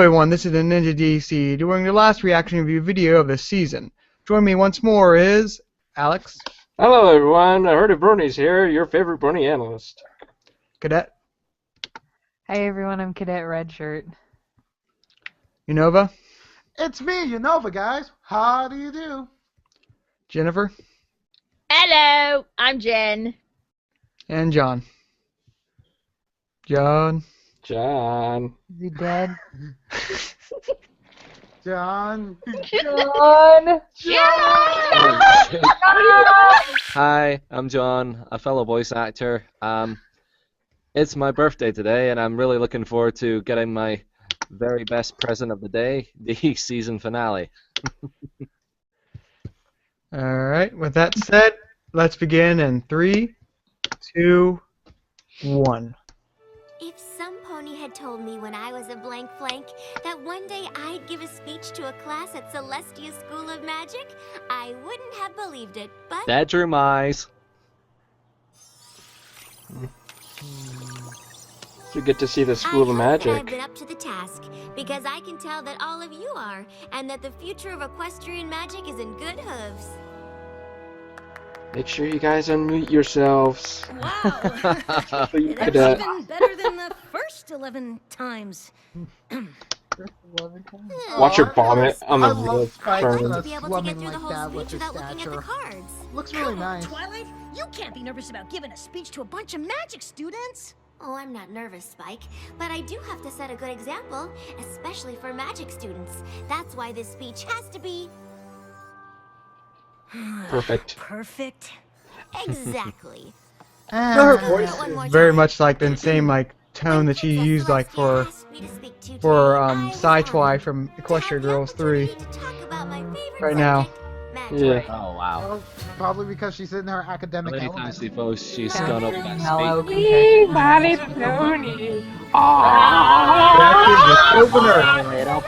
everyone, this is the Ninja DC doing the last reaction review video of the season. Join me once more is Alex. Hello everyone, I heard Bernie's here, your favorite Bernie analyst. Cadet. Hi everyone, I'm Cadet Redshirt. Unova. It's me, Unova, guys. How do you do? Jennifer. Hello, I'm Jen. And John. John. Is he dead? John. John! Hi, I'm John, a fellow voice actor. It's my birthday today, and I'm really looking forward to getting my very best present of the day, the season finale. Alright, with that said, let's begin in 3, 2, 1. If some pony had told me when I was a blank flank that one day I'd give a speech to a class at Celestia School of Magic, I wouldn't have believed it, but... Bedroom eyes. You get to see the School of Magic. I've been up to the task, because I can tell that all of you are, and that the future of equestrian magic is in good hooves. Make sure you guys unmute yourselves. Wow! So you That's could, even better than the first 11 times. watch her vomit on the I love Spike turn. and To a be able to slumming get through the like whole that with speech his without looking at the stature. cards. Looks really Come on, nice. Twilight, you can't be nervous about giving a speech to a bunch of magic students. Oh, I'm not nervous, Spike, but I do have to set a good example, especially for magic students. That's why this speech has to be... Perfect. Perfect. Exactly. Her Let's go voice through it one more is very time. much like the same tone that she used like for Sci-Twi from Equestria Girls 3 right now. Yeah. Oh wow. Well, probably because she's in her How academic many element. times before she's gone up that Mellow speed? compared to That's Ah! his opener. Little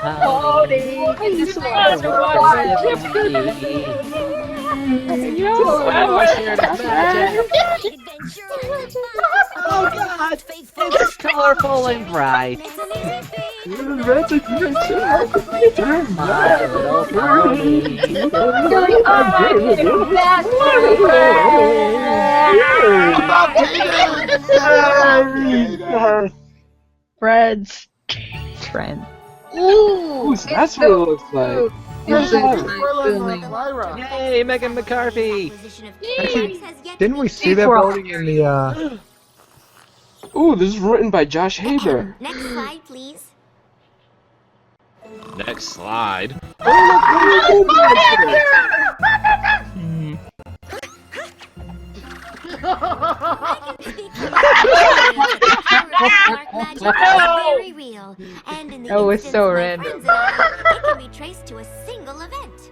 Oh God! It's colorful and bright. My little pony. Fred's. Friend. Ooh, so that's what it looks like. Like Lyra. Yay, Megan McCarthy! Actually, didn't we see that building in the Ooh, this is written by Josh Haber. Next slide, please. Next slide. I can speak for myself. Magic is very real, and in the That was instance so of my random. friends and I, it can be traced to a single event.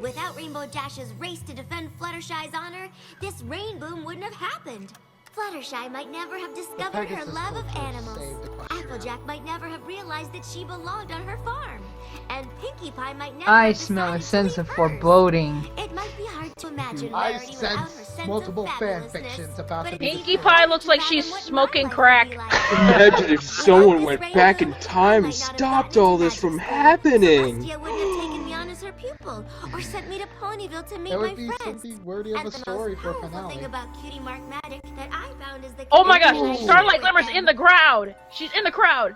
Without Rainbow Dash's race to defend Fluttershy's honor, this rain boom wouldn't have happened. Fluttershy might never have discovered her Pegasus love of soldiers animals. saved Equestria. Applejack might never have realized that she belonged on her farm. And Pinkie Pie might never I have smell a decided to sense leave of hers. foreboding. It might be hard to imagine I Rarity without her sense sense multiple of fan fabulousness, fictions about but the it's Pinkie hard Pie to looks like fathom she's what my smoking life crack. would be like. Imagine if someone went back in time and stopped all this from happening. Celestia wouldn't have taken me on as her pupil, or sent me to Ponyville to meet That my would be friends. something worthy of And a the story most for a powerful finale. thing about Cutie Mark magic that I found is the Oh my connection gosh, I Starlight made with Glimmer's them. in the crowd. She's in the crowd.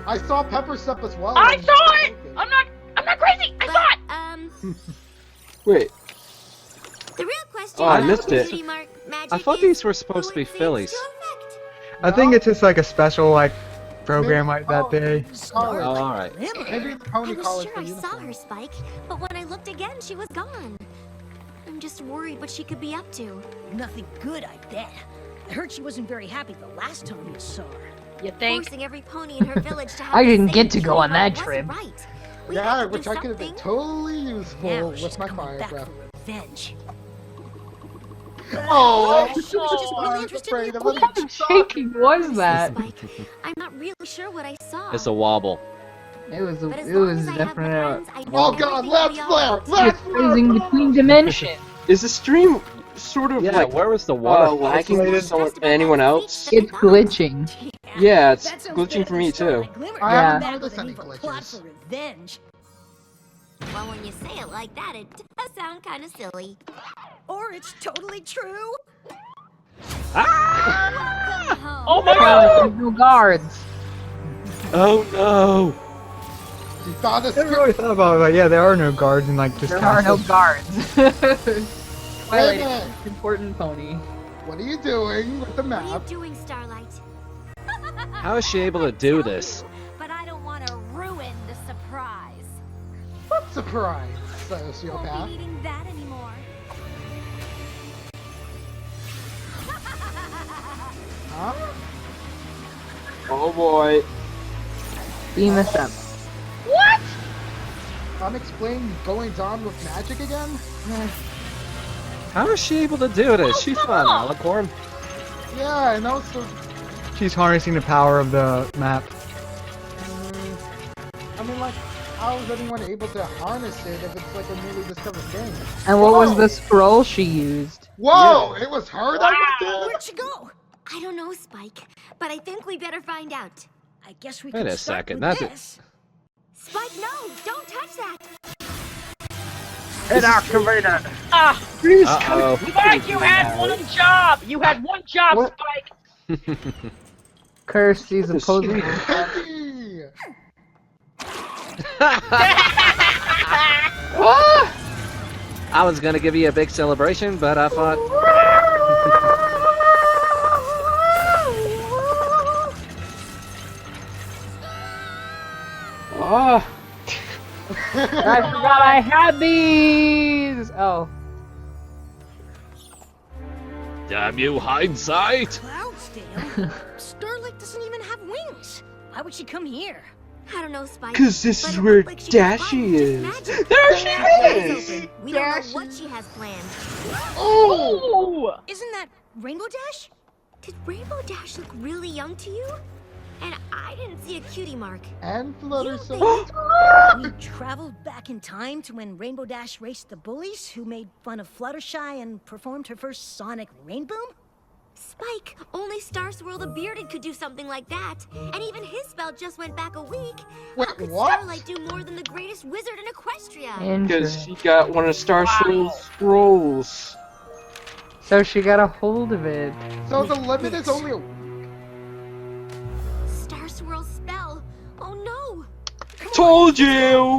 I saw Pepper Step as well. I saw it. I'm not crazy. I saw it. Wait, The real question Oh, I is missed how it. Cutie Mark magic I thought is these were supposed to be who it seems fillies. to affect. I think it's just like a special like program like that day. College. Oh, alright. Maybe the I pony was college sure for I saw uniform. her, Spike, but when I looked again, she was gone. I'm just worried what she could be up to. Nothing good, I bet. I heard she wasn't very happy the last time you saw her. You think? Forcing every pony in her village to have I the didn't same get to go Cutie on that Mark trip. wasn't right. We Yeah, had to which do I could have been something. totally useful Now with she's my coming fire back breath. for revenge. Oh, She was just I really was interested in afraid your of it. What kind of shaking was that? Spike, I'm not really sure what I saw. It's a wobble. It was But as long as I have my definitely friends, I know Oh God, everything will let's be all flare! right. Let's phasing between dimensions. is the stream sort of Yeah, like where was the water? lacking for isolated? someone, anyone else? It's glitching. Yeah, it's That sounds glitching better for than me too. Starlight Glimmer. I Yeah. haven't Back noticed with an any evil plot glitches. for revenge. Well, when you say it like that, it does sound kind of silly. Or it's totally true. Welcome home. Oh my Oh, god! there's no guards. Oh no! You thought I never really thought about it, but yeah, there are no guards in like this There are no castle. guards. Wait Twilight a is minute. an important pony. What are you doing with the What are you map? doing, Starlight? How is she able to do this? But I don't want to ruin the surprise. What surprise, Won't sociopath? be needing that anymore. Huh? Oh boy. Beam us up. What? I'm explaining goings on with magic again? How is she able to do this? She's not an alicorn. Yeah, I know, so... She's harnessing the power of the map. I mean, like, how is anyone able to harness it if it's like a newly discovered thing? And what was Whoa! the scroll she used? Whoa! It was her that went there? Where'd she go? I don't know, Spike, but I think we better find out. I guess we Wait can a start second, with that's this. it. Spike, no! Don't touch that! Inactivated. Ah, Uh-oh. Spike, you had one job! You had one job, What? Spike! Curse, he's opposing. Hey! I was gonna give you a big celebration, but I thought. Ah. I forgot I had these! Oh. Damn you, hindsight! Cloudsdale? Starlight doesn't even have wings. Why would she come here? I don't know, Spike. 'Cause this but is it where looked like she was Dashy fine with is. just magic. There she Eyes is! open. We don't know what she has planned. Oh! Isn't that Rainbow Dash? Did Rainbow Dash look really young to you? And I didn't see a cutie mark. And Flutter You so think- We traveled back in time to when Rainbow Dash raced the bullies who made fun of Fluttershy and performed her first sonic rainboom? Spike, only Star Swirl the Bearded could do something like that. And even his spell just went back a week. Wait, How could what? Starlight do more than the greatest wizard in Equestria? Because Interesting. she got one of Star Swirl's scrolls. So she got a hold of it. So the limit is only a... Star Swirl's spell. Oh no! Told you!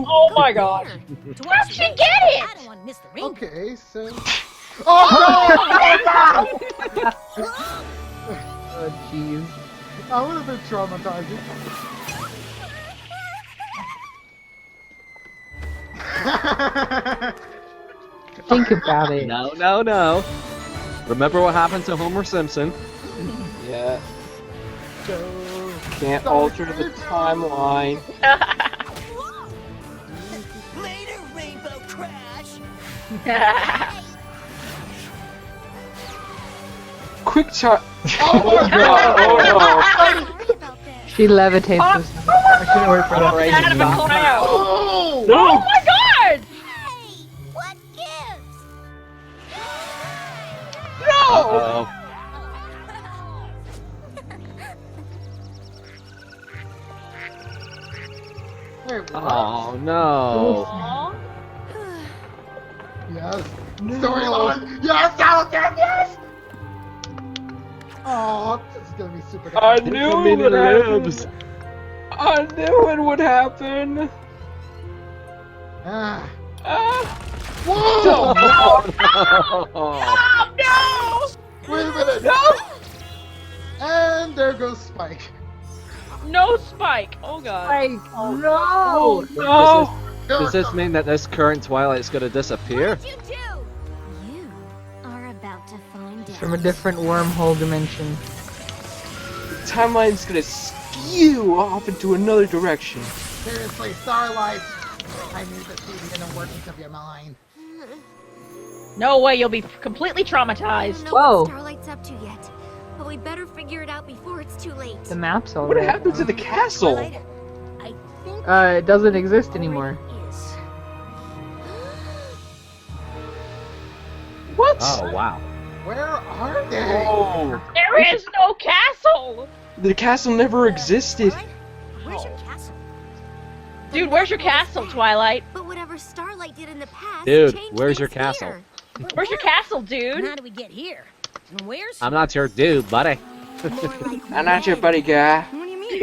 Oh my god! Here. To How'd watch she the rain, get it? I don't want to miss the rainbow. Okay, so... Oh Oh jeez. no! I would have been traumatizing. Think about it. No, no, no. Remember what happened to Homer Simpson? Yeah, So... can't alter the timeline. Later, Rainbow Crash. Quick shot. Oh my god! Oh Sorry about this. She levitates us. I couldn't wait for that. Out of a cloud! Oh! Oh my god! Hey! What gives? Uh-oh. Wait, what? Oh no. Aw. Yes. Storyline! Yes, Alton, yes! Oh, this is gonna be super no! I good. knew mini it would happen. ribs. I knew it would happen. Ah. Ah. Whoa! Oh, Oh Wait a minute! No! And there goes Spike. no! No Spike! Oh god. No! No! Does this mean that this current Twilight's gonna disappear? What'd you do? You are about to find out. From a different wormhole dimension. The timeline's gonna skew off into another direction. Seriously, Starlight. I need to see the inner workings of your mind. No way, you'll be completely I traumatized. don't know Whoa. what Starlight's up to yet, but we better figure it out before it's too late. The map's What already. happened to the castle? Twilight, I think It doesn't exist anymore. it is. What? Oh wow. Where are they? Oh, There is no castle! the castle never existed. Alright, where's your castle? Dude, where's your castle, Twilight? But whatever Starlight did in the past Dude, changed where's your things castle? here. Where's your castle, And dude? how do we get here? And where's? I'm not your dude, buddy. More like I'm not your when buddy guy. What do you mean?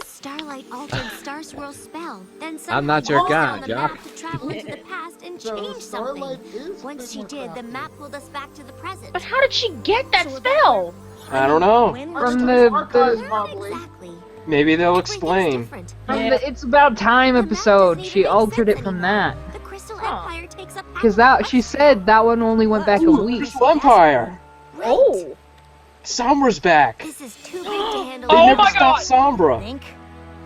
Starlight altered Star Swirl's spell. Then I'm not your somehow guy, used it on the Jock. map to travel into the past and So change Starlight something. is Once she more did, the crafty. map pulled us back to the present. But how did she get that spell? I don't know. When From was the the archives, Where probably. exactly? Maybe they'll Everything's explain. different. It's about time The map episode. doesn't She even make altered sense it from anymore. that. The Crystal Huh. Empire takes up Because half that of she us. said that one only went back a Ooh, week. Crystal Empire. Right. Oh. Sombra's back. This is too big to handle. They Oh never my stopped Sombra. think?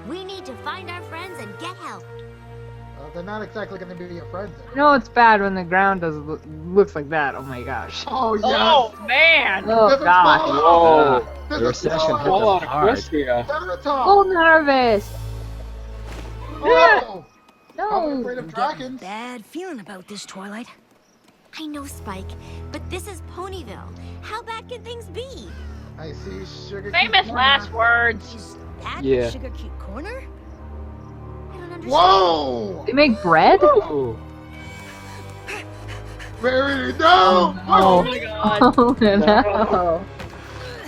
We need to find our friends and get help. They're not exactly going to be your friends. You know it's bad when the ground does looks like that. Oh my gosh. Oh, yes. Oh, man! Oh This is gosh. Fallout. Whoa. This The is recession Fallout. hit Fallout them hard. Equestria. Terratop. Golden harvest. Oh, I'm afraid No. of dragons. Bad feeling about this, Twilight. I know, Spike, but this is Ponyville. How bad can things be? I see sugar. Famous Cube last Corner. words. Is that Yeah. Sugar Cute Corner? I don't understand. Whoa! They make bread? Ooh. Very no! Oh Oh. my god. Oh no.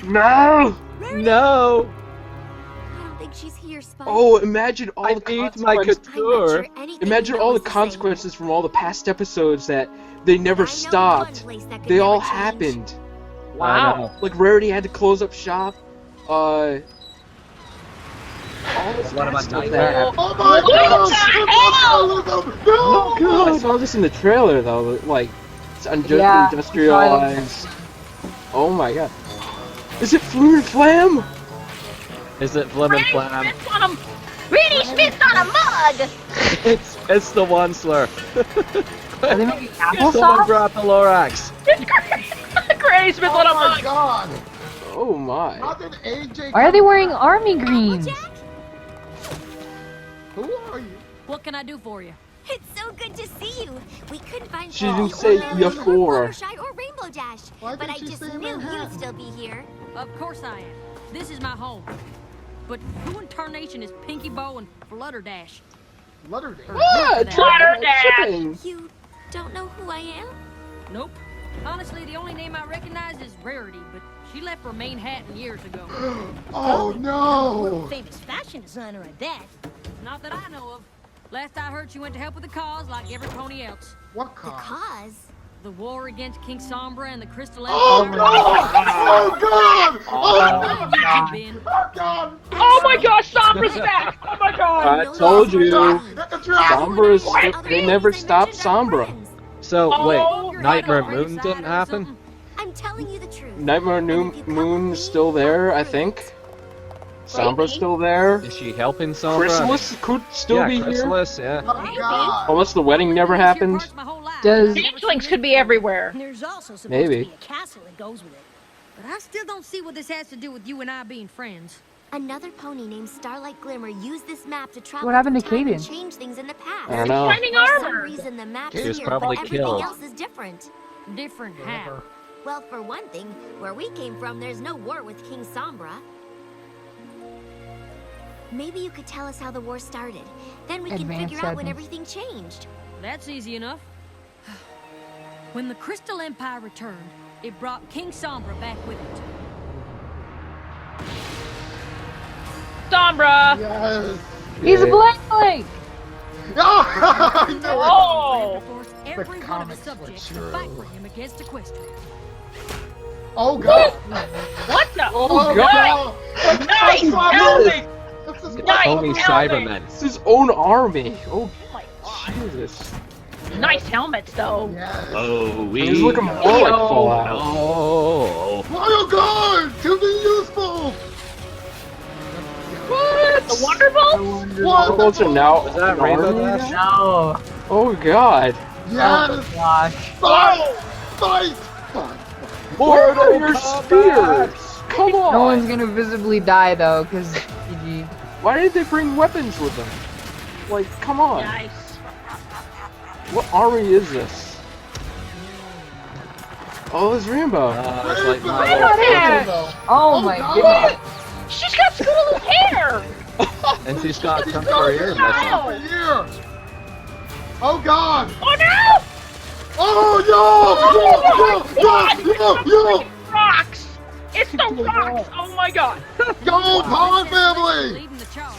No! No! I don't think she's here, Spike. Oh, imagine all I the need my consequences. I'm not couture. sure anything Imagine we all know the is same. consequences from all the past episodes that they never I know stopped. one place that could They all never change. happened. I know. Like Rarity had to close up shop. All this What about bad stuff Nightmare? that happened. Oh my What god! the hell? No! I saw this in the trailer though. Like it's Yeah, industrialized. Oh my god. Is it Flume and Flam? Is it Flim and Randy Flam? Smith on a Randy Smith on a mug. It's the one slur. Are they making Someone applesauce? brought the Lorax. Granny Smith on a Oh my mug. god! Oh my. How did AJ Why are they come wearing back? army greens? Applejack? Who are you? What can I do for you? It's so good to see you. We couldn't find She you didn't or say Lily ya or for. Fluttershy or Rainbow Dash. Why But didn't I she just say knew you'd Manhattan? still be here. Of course I am. This is my home. But who in tarnation is Pinky Bow and Flutterdash? Lutterdale. Ah, Flutterdash. shipping. You don't know who I am? Nope. Honestly, the only name I recognize is Rarity, but she left for Manhattan years ago. Oh no! World famous fashion designer at that. Not that I know of. Last I heard, she went to help with the cause like every pony else. What The cause? cause? The war against King Sombra and the Crystal Oh Empire. god! Oh god! Oh You've been. god! Oh my gosh, Sombra's back. Oh my god. I No told longer you. friends. Sombra's Other they things never I stopped mentioned are Sombra. friends. So Oh, wait, you're Nightmare Right on Moon the didn't side or happen? something. I'm telling you the truth. Nightmare And if you come with Moon's me, still there, I I'll prove think. it. Sombra's still there. Is she helping Sombra? Chrysalis could still yeah, be here. Chrysalis, yeah. Oh god! Unless the wedding never I've lived here happened. parts my whole life. Does- Changelings could be everywhere. And there's also supposed Maybe. to be a castle that goes with it. But I still don't see what this has to do with you and I being friends. Another pony named Starlight Glimmer used this map to travel What happened to through time and Kaden? change things in the past. I don't know. Shining For some armor. reason the map's She was here, probably but everything killed. else is different. Different how? Well, for one thing, where we came from, there's no war with King Sombra. Maybe you could tell us how the war started. Then we can Advanced figure out when settings. everything changed. That's easy enough. When the Crystal Empire returned, it brought King Sombra back with it. Sombra. Yes! He's a blank blank. Oh! I know it. Oh. Forced every one of the comics were subjects true. to fight for him against Equestria. Oh god! What the? Oh god. god! Nice helmet. This is Nice Tony helmet. Cybermen. It's his own army. Oh, Oh my god. Jesus. Nice helmets though. Yes! Oh, we. He's looking more like Fallout. Oh. Oh god! To be useful! What? The Wonderbolts? What? Those are now. Was that an Rainbow army Dash? now? No. Oh god. Yes! Gosh. Fight! Fight! Fight! Where are your combat. spears? Come on. No one's gonna visibly die though, cause GG. Why did they bring weapons with them? Like, come on. Nice. What army is this? Oh, it's Rainbow. It's like Rainbow my hair! Oh my goodness. She's got Scoodle's hair! and she's got some career missing. No! Here! Oh god! Oh no! Oh no! Rocks! It's the rocks! Oh my god! Go, Pond family! Leading the charge.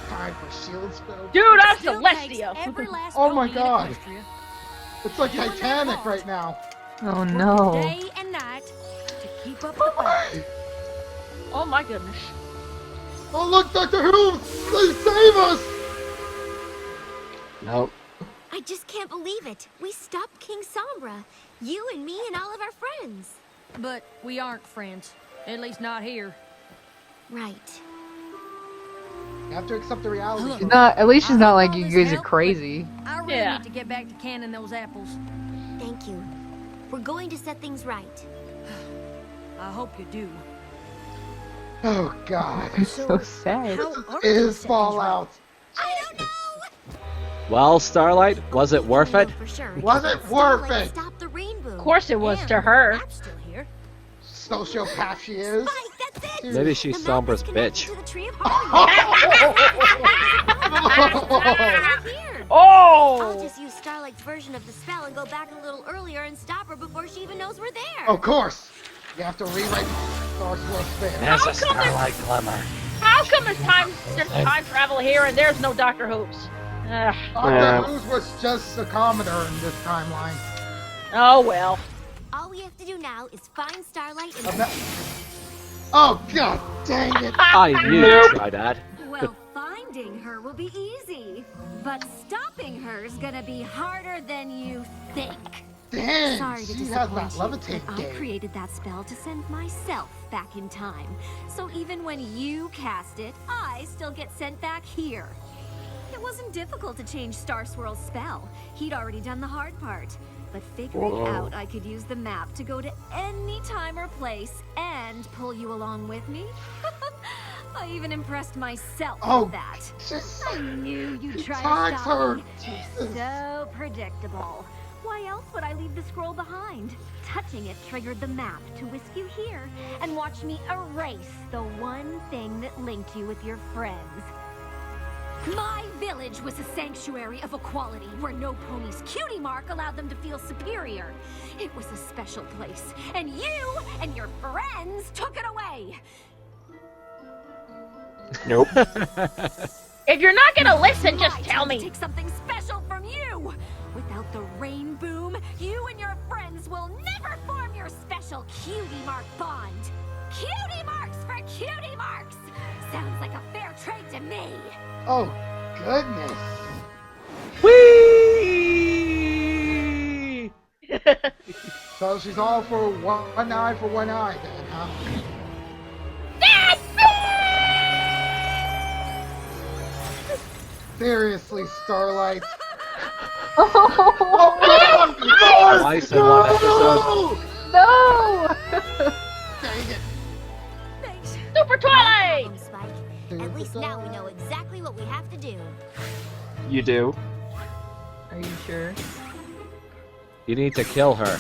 Time for shield spell. Dude, I'm Still takes Celestia! every last Oh my pony in God. Equestria It's like Titanic right now. Oh working no. day and night to keep up the fight. Oh my goodness. Oh look, Doctor Who! Please save us! Nope. I just can't believe it. We stopped King Sombra. You and me and all of our friends. But we aren't friends. At least not here. Right. You have to accept the reality. Look. Not, at least she's I not hope like all you this guys are helped, but crazy. I really Yeah. need to get back to canning those apples. Thank you. We're going to set things right. I hope you do. Oh god. I'm so sad. How This are is those settings Fallout. I don't know. Well, Starlight, was it worth I it? know for sure. Was it worth Starlight it? stopped the rainbow. Of course it was And to her. I'm still here. Sociopath she is. Spike, that's it. Maybe she's The map is Sombra's connected bitch. to the tree of harmony. Here. I'll Oh! just use Starlight's version of the spell and go back a little earlier and stop her before she even knows we're there. Of course. You have to rewrite Star Sword spell. There's How a come Starlight glimmer. How come there's time travel here and there's no Dr. Hoops? Ugh. Doctor Who's was just a commoner in this timeline. Oh well. All we have to do now is find Starlight and... Oh god dang it. I knew you'd try that. Well, finding her will be easy, but stopping her's gonna be harder than you think. Dang, Sorry to she has that disappoint you, levitate but I game. created that spell to send myself back in time. So even when you cast it, I still get sent back here. It wasn't difficult to change Star Swirl's spell. He'd already done the hard part. But figuring out I could use the map to go to any time or place and pull you along with me? I even impressed myself with that. I knew you'd try to Attacks stop her. me. Jesus. So predictable. Why else would I leave the scroll behind? Touching it triggered the map to whisk you here and watch me erase the one thing that linked you with your friends. My village was a sanctuary of equality where no pony's Cutie Mark allowed them to feel superior. It was a special place, and you and your friends took it away. Nope. If you're not gonna listen, just tell me. Take something special from you. Without the rain boom, you and your friends will never form your special Cutie Mark bond. Cutie Marks for Cutie Marks! Sounds like a fair trade to me. Oh goodness. Whee! So she's all for one eye then, huh? Seriously, Starlight. Oh, no! Twice in one episode. No! Dang it. Thanks. Super Twilight! Problem, Spike. At least now we know exactly what we have to do. You do. Are you sure? You need to kill her.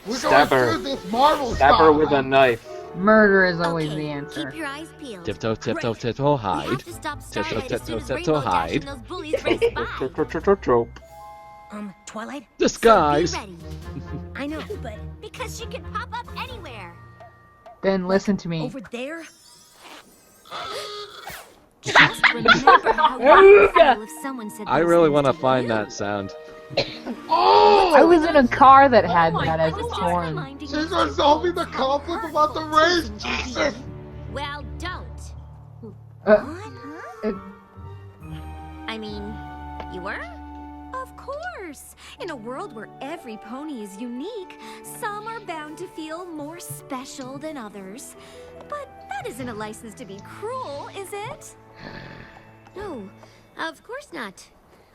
We're Stab going her. through this Marvel Stab her with a spotlight. knife. Murder is always Okay, the answer. keep your eyes peeled. Tiptoe, tiptoe, Great. tiptoe, We hide. have to stop Starlight as soon as tiptoe, Rainbow Dash hide. and those bullies race by. Trope. Twilight? Disguise. So be ready. I know, but Because she can pop up anywhere. Then listen to me. over there? Just remember how you would feel if someone said I those really things want to you. find that sound. Oh! I was in a car that had Oh, that I as was its just horn. reminding She's you of resolving the how conflict about the hurtful race. something can be. Jesus. Well, don't. I mean, you were? Of course! In a world where every pony is unique, some are bound to feel more special than others. But that isn't a license to be cruel, is it? No, of course not.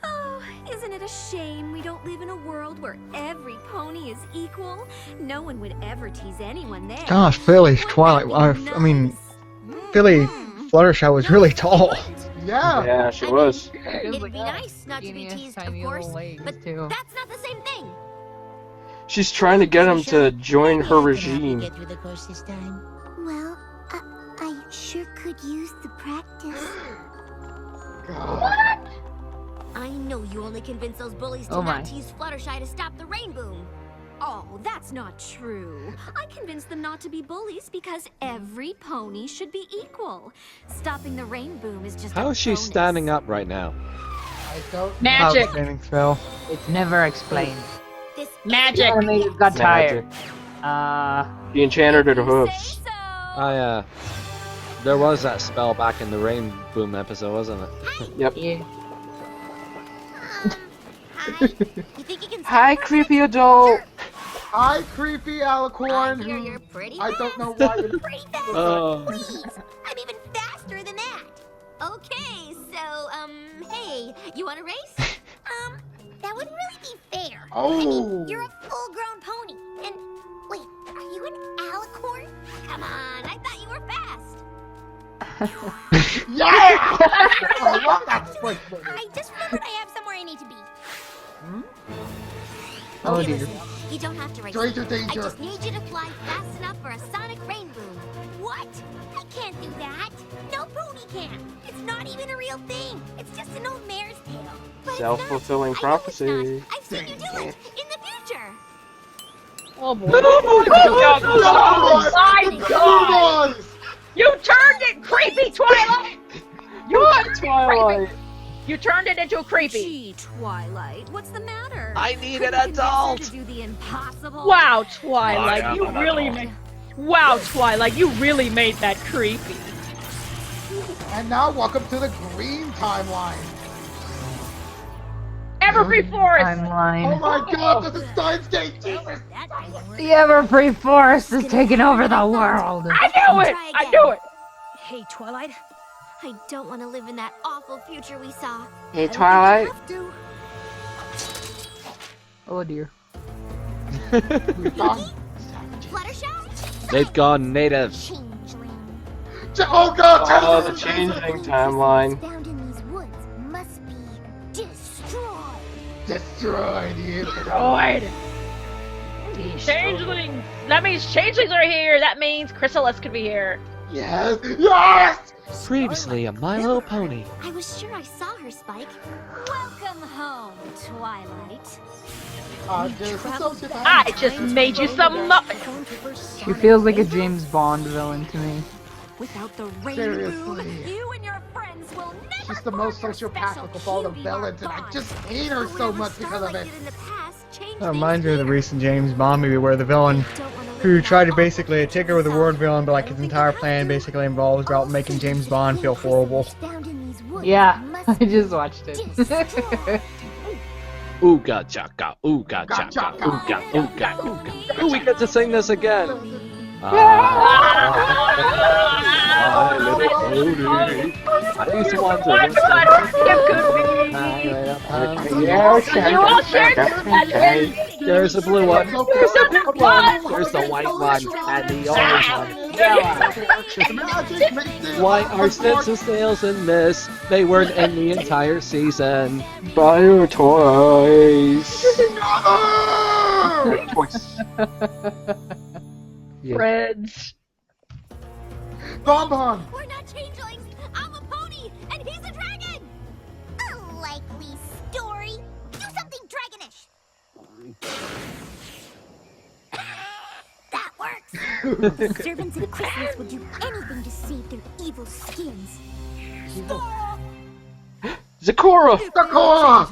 Oh, isn't it a shame we don't live in a world where every pony is equal? No one would ever tease anyone there. Gosh, Philly's Wouldn't Twilight. that be I mean, nice? Philly Fluttershy was really tall. Yeah. Yeah, she was. It'd be nice not to be Skinny, teased, of tiny course, little legs, but too. that's not the same thing. She's trying to get him to join her regime. Get through the course this time. Well, I sure could use the practice. God. I know you only convinced those bullies to Oh my. not use Fluttershy to stop the rain boom. Oh, that's not true. I convinced them not to be bullies because every pony should be equal. Stopping the rain boom is just How a is she bonus. standing up right now? I don't Magic. Outstanding spell. It's never explained. This Magic. Animators got Magic. tired. The enchanter to the You hoofs. say so. There was that spell back in the Rain Boom episode, wasn't it? Yep. Yeah. Hi. You think you can Hi, creepy adult. Hi, creepy Alicorn. I hear you're pretty I fast. don't know why you're Pretty fast. Oh. Please. I'm even faster than that. Okay, so, hey, you want to race? That wouldn't really be fair. I mean, you're a full-grown pony. And, wait, are you an alicorn? Come on, I thought you were fast. Yeah! I love that voice. I just remembered I have somewhere I need to be. Oh Okay, dear. listen, you don't have to race. Stranger I danger. just need you to fly fast enough for a sonic rain boom. What? I can't do that. No pony can. It's not even a real thing. It's just an old mare's tale. But it's Self-fulfilling not. I know it's not. prophecy. I've seen you do it in the future. Oh boy. Oh my god! You turned it creepy, Twilight! What, Twilight? You turned it into a creepy. Gee, Twilight, what's the matter? I need Couldn't an convince her adult! to do the impossible. Wow, Twilight, I am you an really adult. made. Wow, Twilight, you really made that creepy. And now, welcome to the green timeline. Everfree Forest. Oh Timeline. my god, this is Steins Gate! Jesus! The Everfree Forest is taking over the world. I knew it. I knew it. Hey, Twilight. I don't want to live in that awful future we saw. Hey, Twilight. Have to. Oh dear. We've gone. Fluttershy? They've gone native. Changeling. Oh god! Oh, the changeling timeline. Found in these woods must be destroyed. Destroyed you. Destroyed. Changelings. That means changelings are here. That means Chrysalis could be here. Yes! Yes! Previously a Milo pony. I was sure I saw her, Spike. Welcome home, Twilight. I just made you some muffins. She feels like a James Bond villain to me. Without the rain boom, Seriously. you and your friends will never She's the form most your sociopathic special of all the cutie villains, and I bond. just hate her so much because of it. That reminds me of the recent James Bond movie where the villain who tried to basically take over the world villain, but like his entire plan basically involves about making James Bond feel horrible. Yeah, I just watched it. Ooga chaka, ooga chaka, ooga, ooga, ooga. Ooh, we get to sing this again. My little pony. I used to want to. You all shared There's the blue one. There's the pink one. There's the white one. And the orange one. Why are Stinson snails in this? They weren't in the entire season. Buy your toys. Toys. Friends. Bonbon! We're not changelings. I'm a pony, and he's a dragon. A likely story. Do something dragonish. That works. Servants of Chrysalis would do anything to save their evil skins. Zakora! Sakura!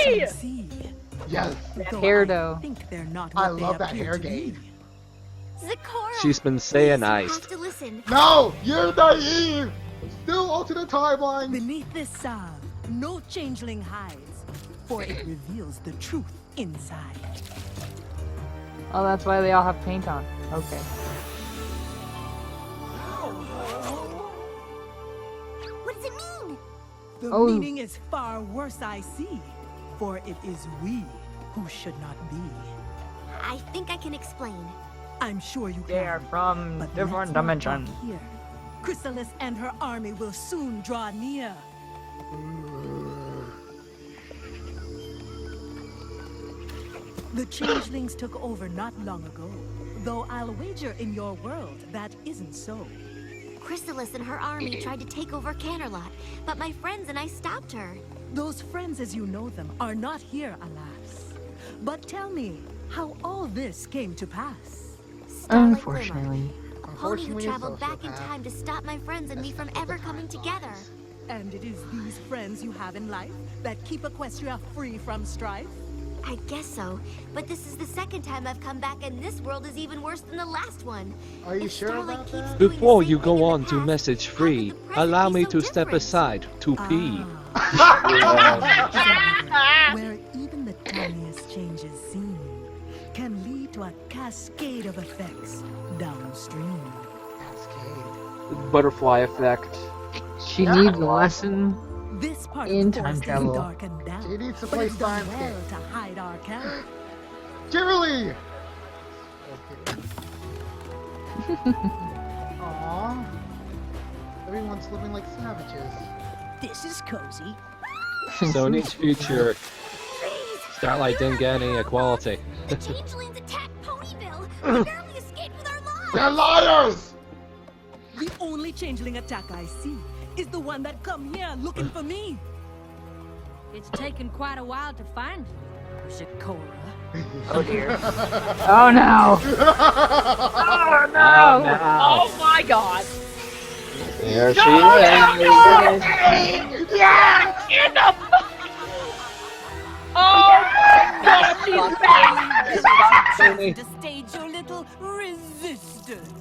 Yay! Yes, Hair though. I love that hair game. Zakora. She's been You sayonized. have to listen. No! You're naive! Still alternate timeline! Beneath this salve, no changeling hides, for it reveals the truth inside. Oh, that's why they all have paint on. Okay. What does it mean? The Oh. meaning is far worse, I see, for it is we who should not be. I think I can explain. I'm sure you They can. are from But different let's not dimensions. talk here. Chrysalis and her army will soon draw near. The changelings took over not long ago. Though I'll wager in your world that isn't so. Chrysalis and her army tried to take over Canterlot, but my friends and I stopped her. Those friends as you know them are not here, alas. But tell me how all this came to pass. Starlight Unfortunately. Glimmer. A pony who traveled back in time to stop my friends and me from ever coming together. And it is these friends you have in life that keep Equestria free from strife? I guess so, but this is the second time I've come back and this world is even worse than the last one. Are you If sure Starlight about keeps that? doing the Before same you thing go in the on to past, message how could 3, the present allow be me so to step different? aside to pee. Where even the tiniest changes seen can lead to a cascade of effects downstream. Butterfly effect. She needs a lesson This part in of the time forest travel. is dark and down, She needs to but play it's done Science well Game. to hide our camp. Kimberly! Aww. Everyone's living like savages. This is cozy. So in each future, Starlight didn't get any equality. The changelings attacked Ponyville. We barely escaped with our lives. They're liars! The only changeling attack I see is the one that come here looking for me. It's taken quite a while to find you, Zikora. Oh dear. Oh no. Oh no! Oh my god! There she No, is. Yeah! In the Oh god, she's back! To stage your little resistance.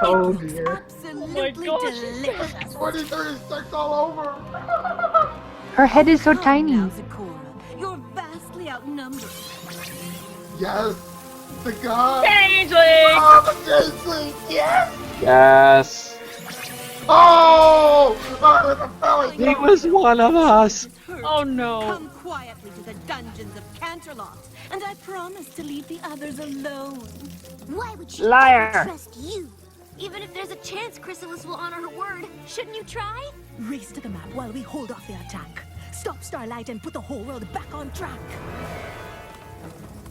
Oh dear. Absolutely gosh. delicious. 2036 all over! Her head is so Come tiny. now, Zikora. You're vastly outnumbered. Yes! The god! Changeling! Oh, the changeling! Yes! Yes. Oh! Oh, the belly! He was one of us. Oh no! Come quietly to the dungeons of Canterlot, and I promise to leave the others alone. Why would she Liar. ever trust you? Even if there's a chance Chrysalis will honor her word, shouldn't you try? Race to the map while we hold off the attack. Stop Starlight and put the whole world back on track.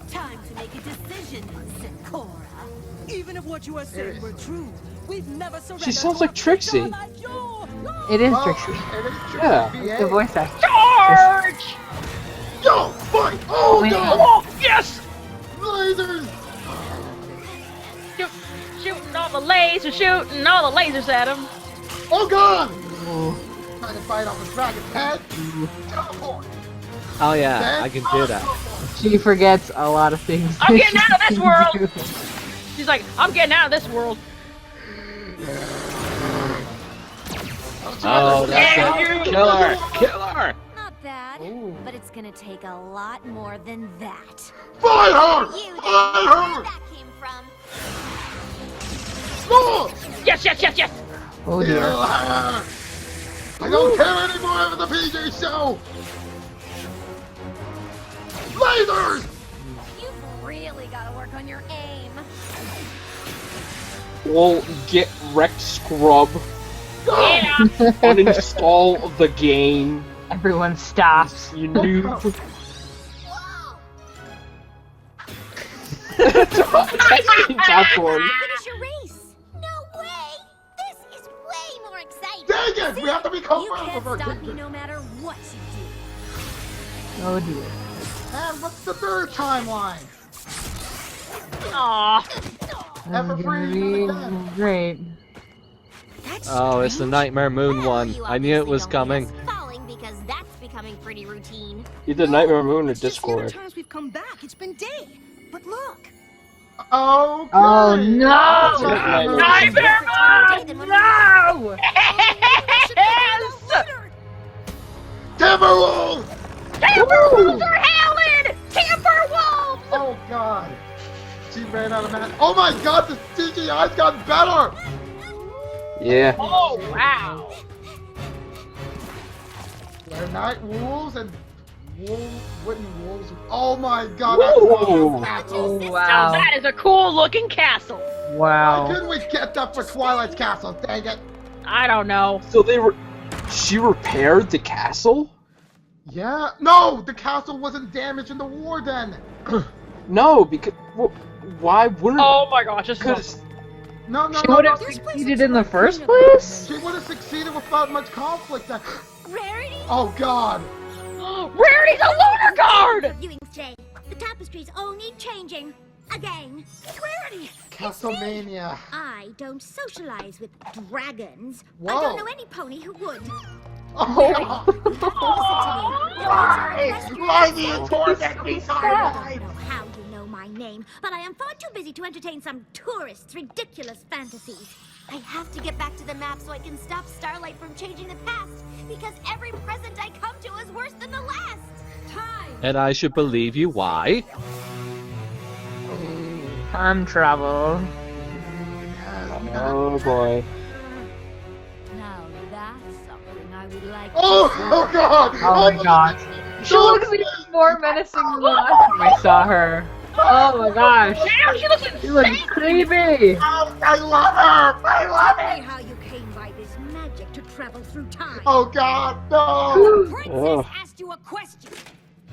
Time to make a decision, Zikora. Even if what you are saying were true, we've never surrendered. She sounds like Trixie. It is Well, Trixie. it is true. Yeah. It's the voice actor. Charge! Yo! Fight! Oh Wait. no! Oh yes! Lasers! Shooting all the lasers, shooting all the lasers at him. Oh god! Trying to fight off a dragon's head. Teleport! Oh yeah, I can do that. She forgets a lot of things. I'm getting that out of she this can world. do. She's like, I'm getting out of this world. Oh, that's it. Kill her! Kill her! Not bad, but it's gonna take a lot more than that. Fight her! You Fight didn't know where her! that came from. No! Yes, yes, yes, yes! Oh dear. Kill her! I don't care anymore for the PJ show! Lasers! You've really gotta work on your aim. Well, get wrecked, scrub. Yeah! Uninstall the game. Everyone stops. You noob. Whoa! Top one. Finish your race. No way! This is way more exciting. Dang it! We have to become You friends can't with stop her. me no matter what you do. Oh dear. And what's the third timeline? Aw. Ever That's free gonna again. be great. That's Oh, it's the strange. Nightmare Moon Well, one. you I knew it obviously was don't coming. miss falling because that's becoming pretty routine. Either Nightmare Moon or It's just the other Discord. times we've come back. It's been day. But look. Okay. Oh no! Nightmare Nightmare Moon! No! Yes! Timberwolves! Timberwolves are howling! Timberwolves! Oh god. She ran out of mana. Oh my god, the CGI's gotten better! Yeah. Oh, wow. They're night wolves and wooden wolves. Oh my god, that's Whoa. awesome castle. Now Wow. that is a cool looking castle. Why Wow. couldn't we get that for Twilight's castle? Dang it. I don't know. So they were. She repaired the castle? Yeah. No, the castle wasn't damaged in the war then. No, because why wouldn't? Oh my gosh, this is Because No, no, She no, would no. have succeeded in the first place? She would have succeeded without much conflict. Rarity? Oh God. Rarity's a lunar guard! Viewing today. The tapestries all need changing. Again. Rarity! Castlemania. I don't socialize with dragons. Whoa. I don't know any pony who would. Oh. Why do you torment me so I don't know how you know my name, but I am far too busy to entertain some tourists' ridiculous fantasies. I have to get back to the map so I can stop Starlight from changing the past, because every present I come to is worse than the last. Time! And I should believe you. Why? Time travel. oh boy. Now that's something I would like Oh God. Oh my god. She looks even more menacing than the last time I saw her. Oh my gosh. Damn, she looks She looks insane! creepy. Oh, I love her. I love Tell me it. how you came by this magic to travel through time. Oh God, no. Princess asked you a question.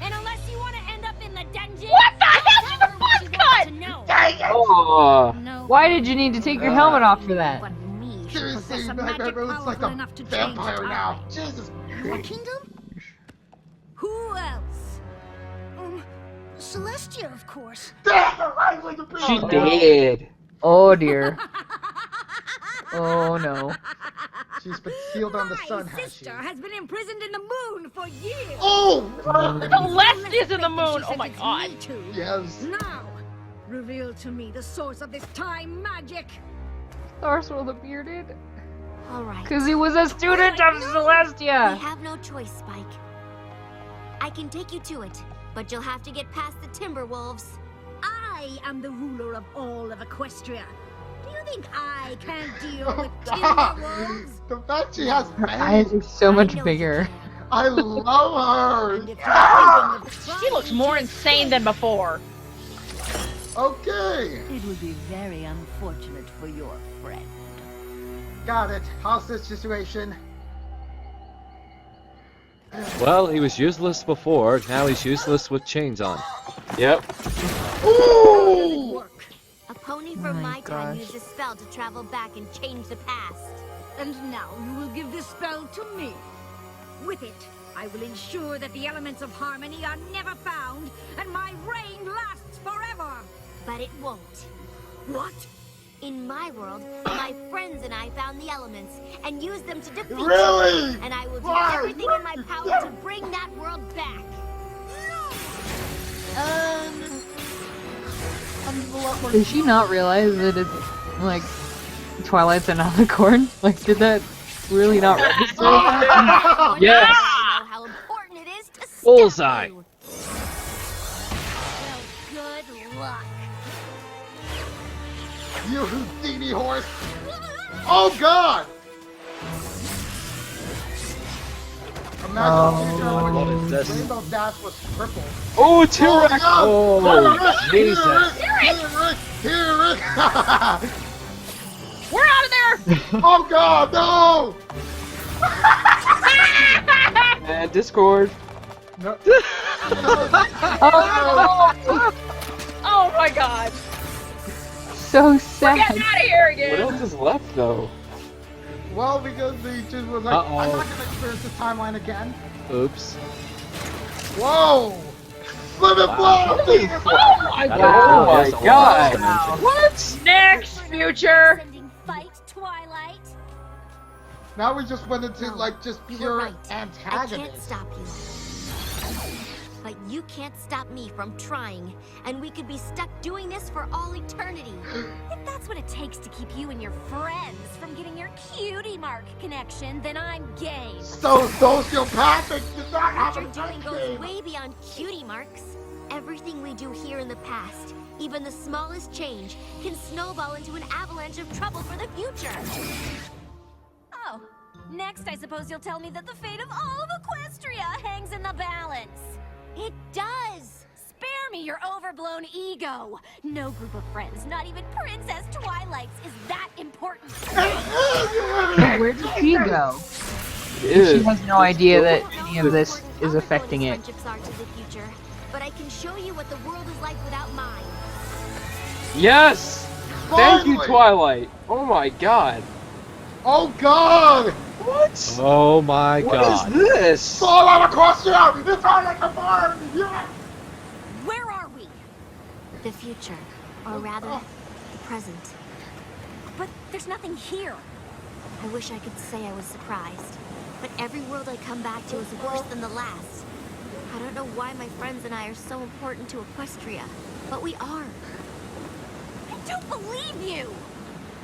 And unless you want to end up in the dungeon, What the hell? She's a tell her what she buzz wants cut! to know. Dang it. Oh. No. Why did you need to take your helmet off for that? But me should Seriously, possess a my magic baby looks like powerful a enough to change vampire now. time. Jesus. Your kingdom? Who else? Celestia, of course. She did. Oh dear. Oh no. She's been sealed on the sun, My has she? sister has been imprisoned in the moon for years. Oh! Celeste is in the moon! Oh my god. Me too. Yes. Now, reveal to me the source of this time magic. Starswirl the bearded. All right. Because he was a student of We Celestia. have no choice, Spike. I can take you to it, but you'll have to get past the Timberwolves. I am the ruler of all of Equestria. Do you think I can't deal Oh, with God. Timberwolves? The fact she has Her eyes fangs. are so much I know bigger. I love And her. if you're thinking of She looks more insane than before. Okay. It would be very unfortunate for your friend. Got it. How's this situation? Well, he was useless before. Now he's useless with chains on. Yep. Ooh! A pony Oh from my my time gosh. used a spell to travel back and change the past. And now you will give this spell to me. With it, I will ensure that the elements of harmony are never found, and my reign lasts forever. But it won't. What? In my world, my friends and I found the elements and used them to defeat Really? you. And I will do Why? everything in my power to bring that world back. Did she not realize that it's like Twilight's an alicorn? Like, did that really not register? Yes! I know how important it is to stop Bullseye. you. Well, good luck. You Houdini horse! Oh God! Imagine What is this? Rainbow Dash was purple. Oh, T-Rex! Oh, Jesus. Here, We're out of there! Oh God, no! And Discord. No. Oh my god. So We're sad. getting out of here What again. else is left, though? Well, because the just was like, Uh-oh. I'm not gonna experience this timeline again. Oops. Whoa! Slip and blow! Oh my That god. Oh is my a God. lot of What? Next, future. Sending fight, Twilight. Now we just went into No, like just you were pure right. I can't antagonism. stop you. But you can't stop me from trying, and we could be stuck doing this for all eternity. If that's what it takes to keep you and your friends from getting your Cutie Mark connection, then I'm game. So sociopathic does not have What a you're doing touch goes game. way beyond cutie marks. Everything we do here in the past, even the smallest change, can snowball into an avalanche of trouble for the future. Oh, next I suppose you'll tell me that the fate of all of Equestria hangs in the balance. It does. Spare me your overblown ego. No group of friends, not even Princess Twilight's, is that important. Where did she go? It She is. has no idea that I don't any know of this how is important affecting other it. friendships are to the future, but I can show you what the world is like without mine. Yes! Thank you, Finally! Twilight! Oh my god! Oh god! What? Oh my god. What is this? Fallout across the out! It's all like a farm! Yeah! Where are we? The future, or rather, the present. But there's nothing here. I wish I could say I was surprised, but every world I come back to is worse than the last. I don't know why my friends and I are so important to Equestria, but we are. I don't believe you!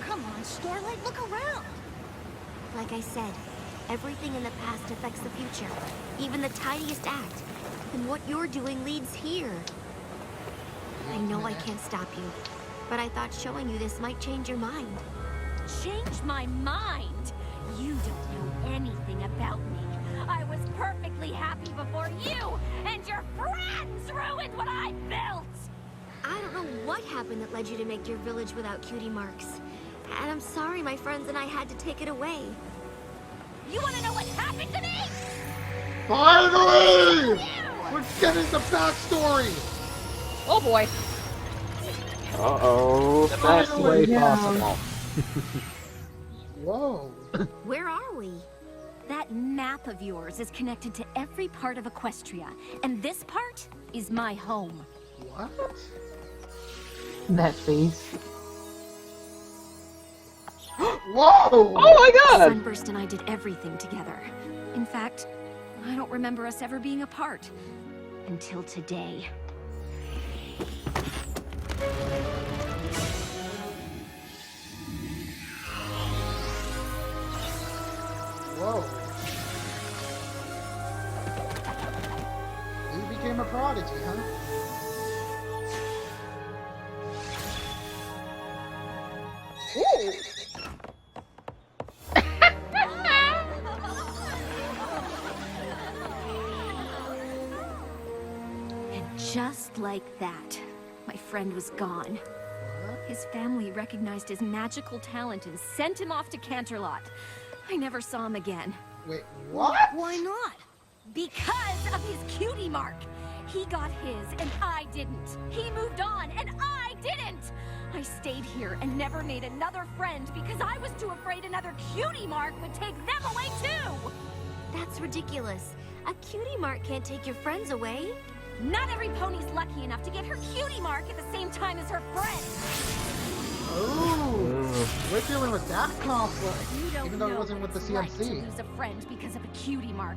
Come on, Starlight, look around! Like I said, everything in the past affects the future, even the tiniest act. And what you're doing leads here. I know I can't stop you, but I thought showing you this might change your mind. Change my mind? You don't know anything about me. I was perfectly happy before you and your friends ruined what I built! I don't know what happened that led you to make your village without cutie marks. And I'm sorry my friends and I had to take it away. You wanna know what happened to me? Finally! We're getting the backstory! Oh boy. Uh-oh. The best way possible. Whoa. Where are we? That map of yours is connected to every part of Equestria, and this part is my home. What? That face. Whoa! Oh my god! Sunburst and I did everything together. In fact, I don't remember us ever being apart. Until today. Whoa. You became a prodigy, huh? Ooh. And just like that, my friend was gone. His family recognized his magical talent and sent him off to Canterlot. I never saw him again. Wait, what? Why not? Because of his cutie mark. He got his and I didn't. He moved on and I didn't. I stayed here and never made another friend because I was too afraid another cutie mark would take them away too. That's ridiculous. A cutie mark can't take your friends away. Not every pony's lucky enough to get her cutie mark at the same time as her friend. Ooh, we're dealing with that conflict, You don't even though it know wasn't with the what it's like to CMC. lose a friend because of a cutie mark.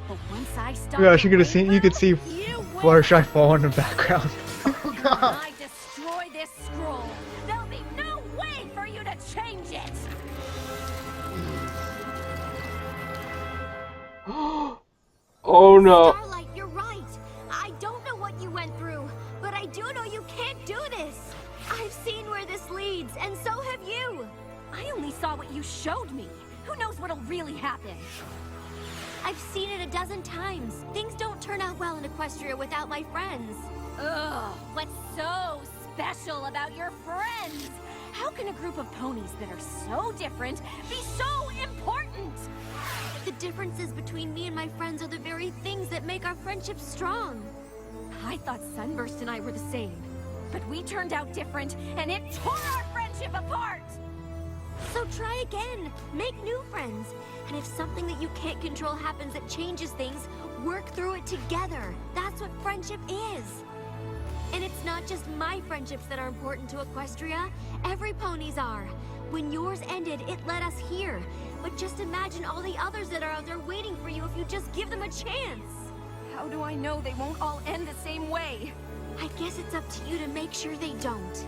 But once I stop Yeah, you could have seen. You could see you Fluttershy fall in the background. Oh When god! I destroy this scroll, there'll be no way for you to change it. Oh no. Starlight, you're right. I don't know what you went through, but I do know you can't do this. I've seen where this leads, and so have you. I only saw what you showed me. Who knows what'll really happen? I've seen it a dozen times. Things don't turn out well in Equestria without my friends. Ugh, what's so special about your friends? How can a group of ponies that are so different be so important? The differences between me and my friends are the very things that make our friendship strong. I thought Sunburst and I were the same, but we turned out different, and it tore our friendship apart! So try again. Make new friends. And if something that you can't control happens that changes things, work through it together. That's what friendship is. And it's not just my friendships that are important to Equestria. Every pony's are. When yours ended, it led us here. But just imagine all the others that are out there waiting for you if you just give them a chance. How do I know they won't all end the same way? I guess it's up to you to make sure they don't.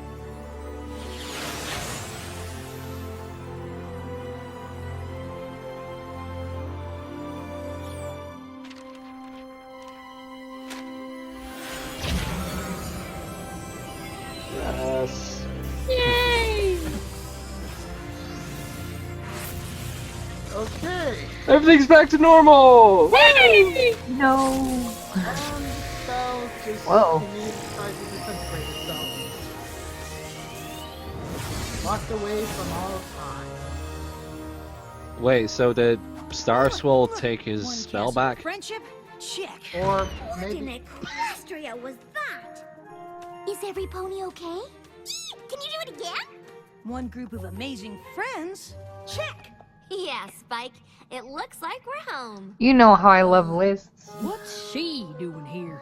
Yes. Yay! Okay. Everything's back to normal! Yay! No. Spell just Whoa. decides to disintegrate itself. Locked away from all time. Wait, so did Starswell take his One spell cast back? Friendship? Check. Or Working maybe at Equestria was that? Is every pony okay? Can you do it again? One group of amazing friends? Check! Yeah, Spike. It looks like we're home. You know how I love lists. What's she doing here?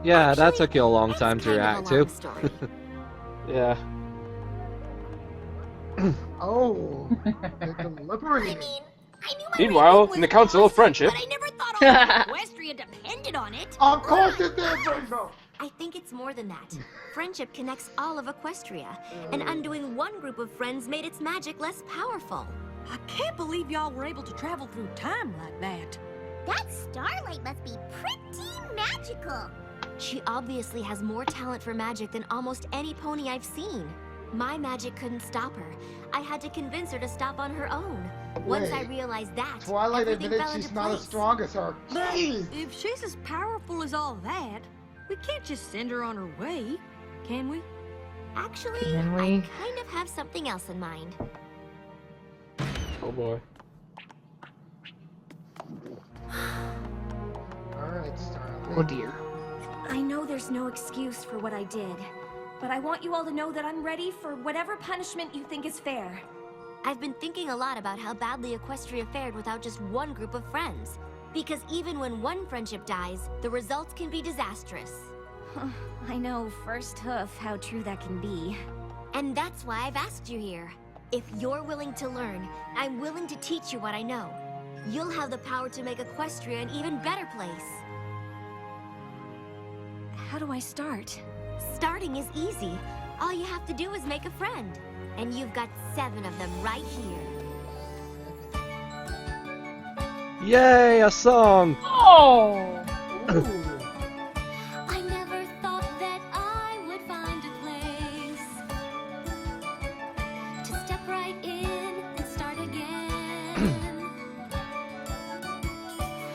Yeah, that took you a long time to react to. Yeah. Oh, they're deliberating. Meanwhile, in the Council of Friendship. But I never thought all of Equestria depended on it. Of course it did, Rainbow. I think it's more than that. Friendship connects all of Equestria, and undoing one group of friends made its magic less powerful. I can't believe y'all were able to travel through time like that. That Starlight must be pretty magical. She obviously has more talent for magic than almost any pony I've seen. My magic couldn't stop her. I had to convince her to stop on her own. Once I realized that, Twilight everything admitted fell she's into not as place. strong as her. But Jeez. if she's as powerful as all that, we can't just send her on her way, can we? Actually, Can we? I kind of have something else in mind. Oh boy. Alright, Starlight. Oh dear. I know there's no excuse for what I did, but I want you all to know that I'm ready for whatever punishment you think is fair. I've been thinking a lot about how badly Equestria fared without just one group of friends. Because even when one friendship dies, the results can be disastrous. I know first hoof how true that can be. And that's why I've asked you here. If you're willing to learn, I'm willing to teach you what I know. You'll have the power to make Equestria an even better place. How do I start? Starting is easy. All you have to do is make a friend. And you've got 7 of them right here. Yay, a song! Oh! I never thought that I would find a place to step right in and start again.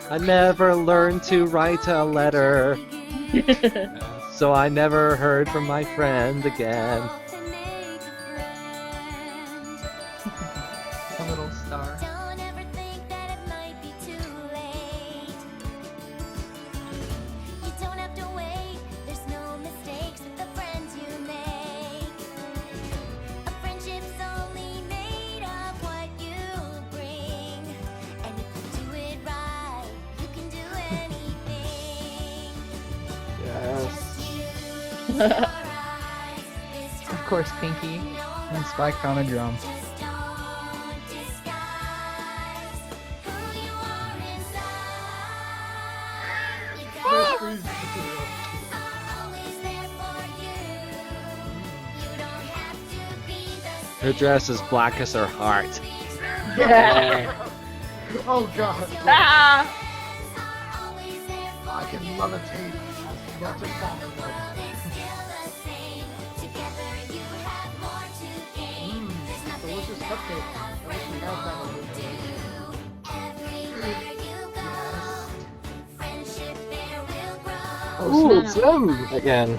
I never learned to write a letter, so I never heard from my friend again. A little star. Don't ever think that it might be too late. You don't have to wait. There's no mistakes with the friends you make. A friendship's only made of what you bring. And if you do it right, you can do anything. Yes. Just use your eyes. This Of course, Pinky. And Spike found a drum. Just don't disguise who you are inside. You got always there for you. You don't have to be the Her dress is black as her heart. Oh god. Ah! always there for I can levitate as much as possible. world is still the same. Together you have more to gain. There's nothing Delicious cupcake. I wish we had that over here. everywhere you go. Friendship there will grow. Ooh, it's them again.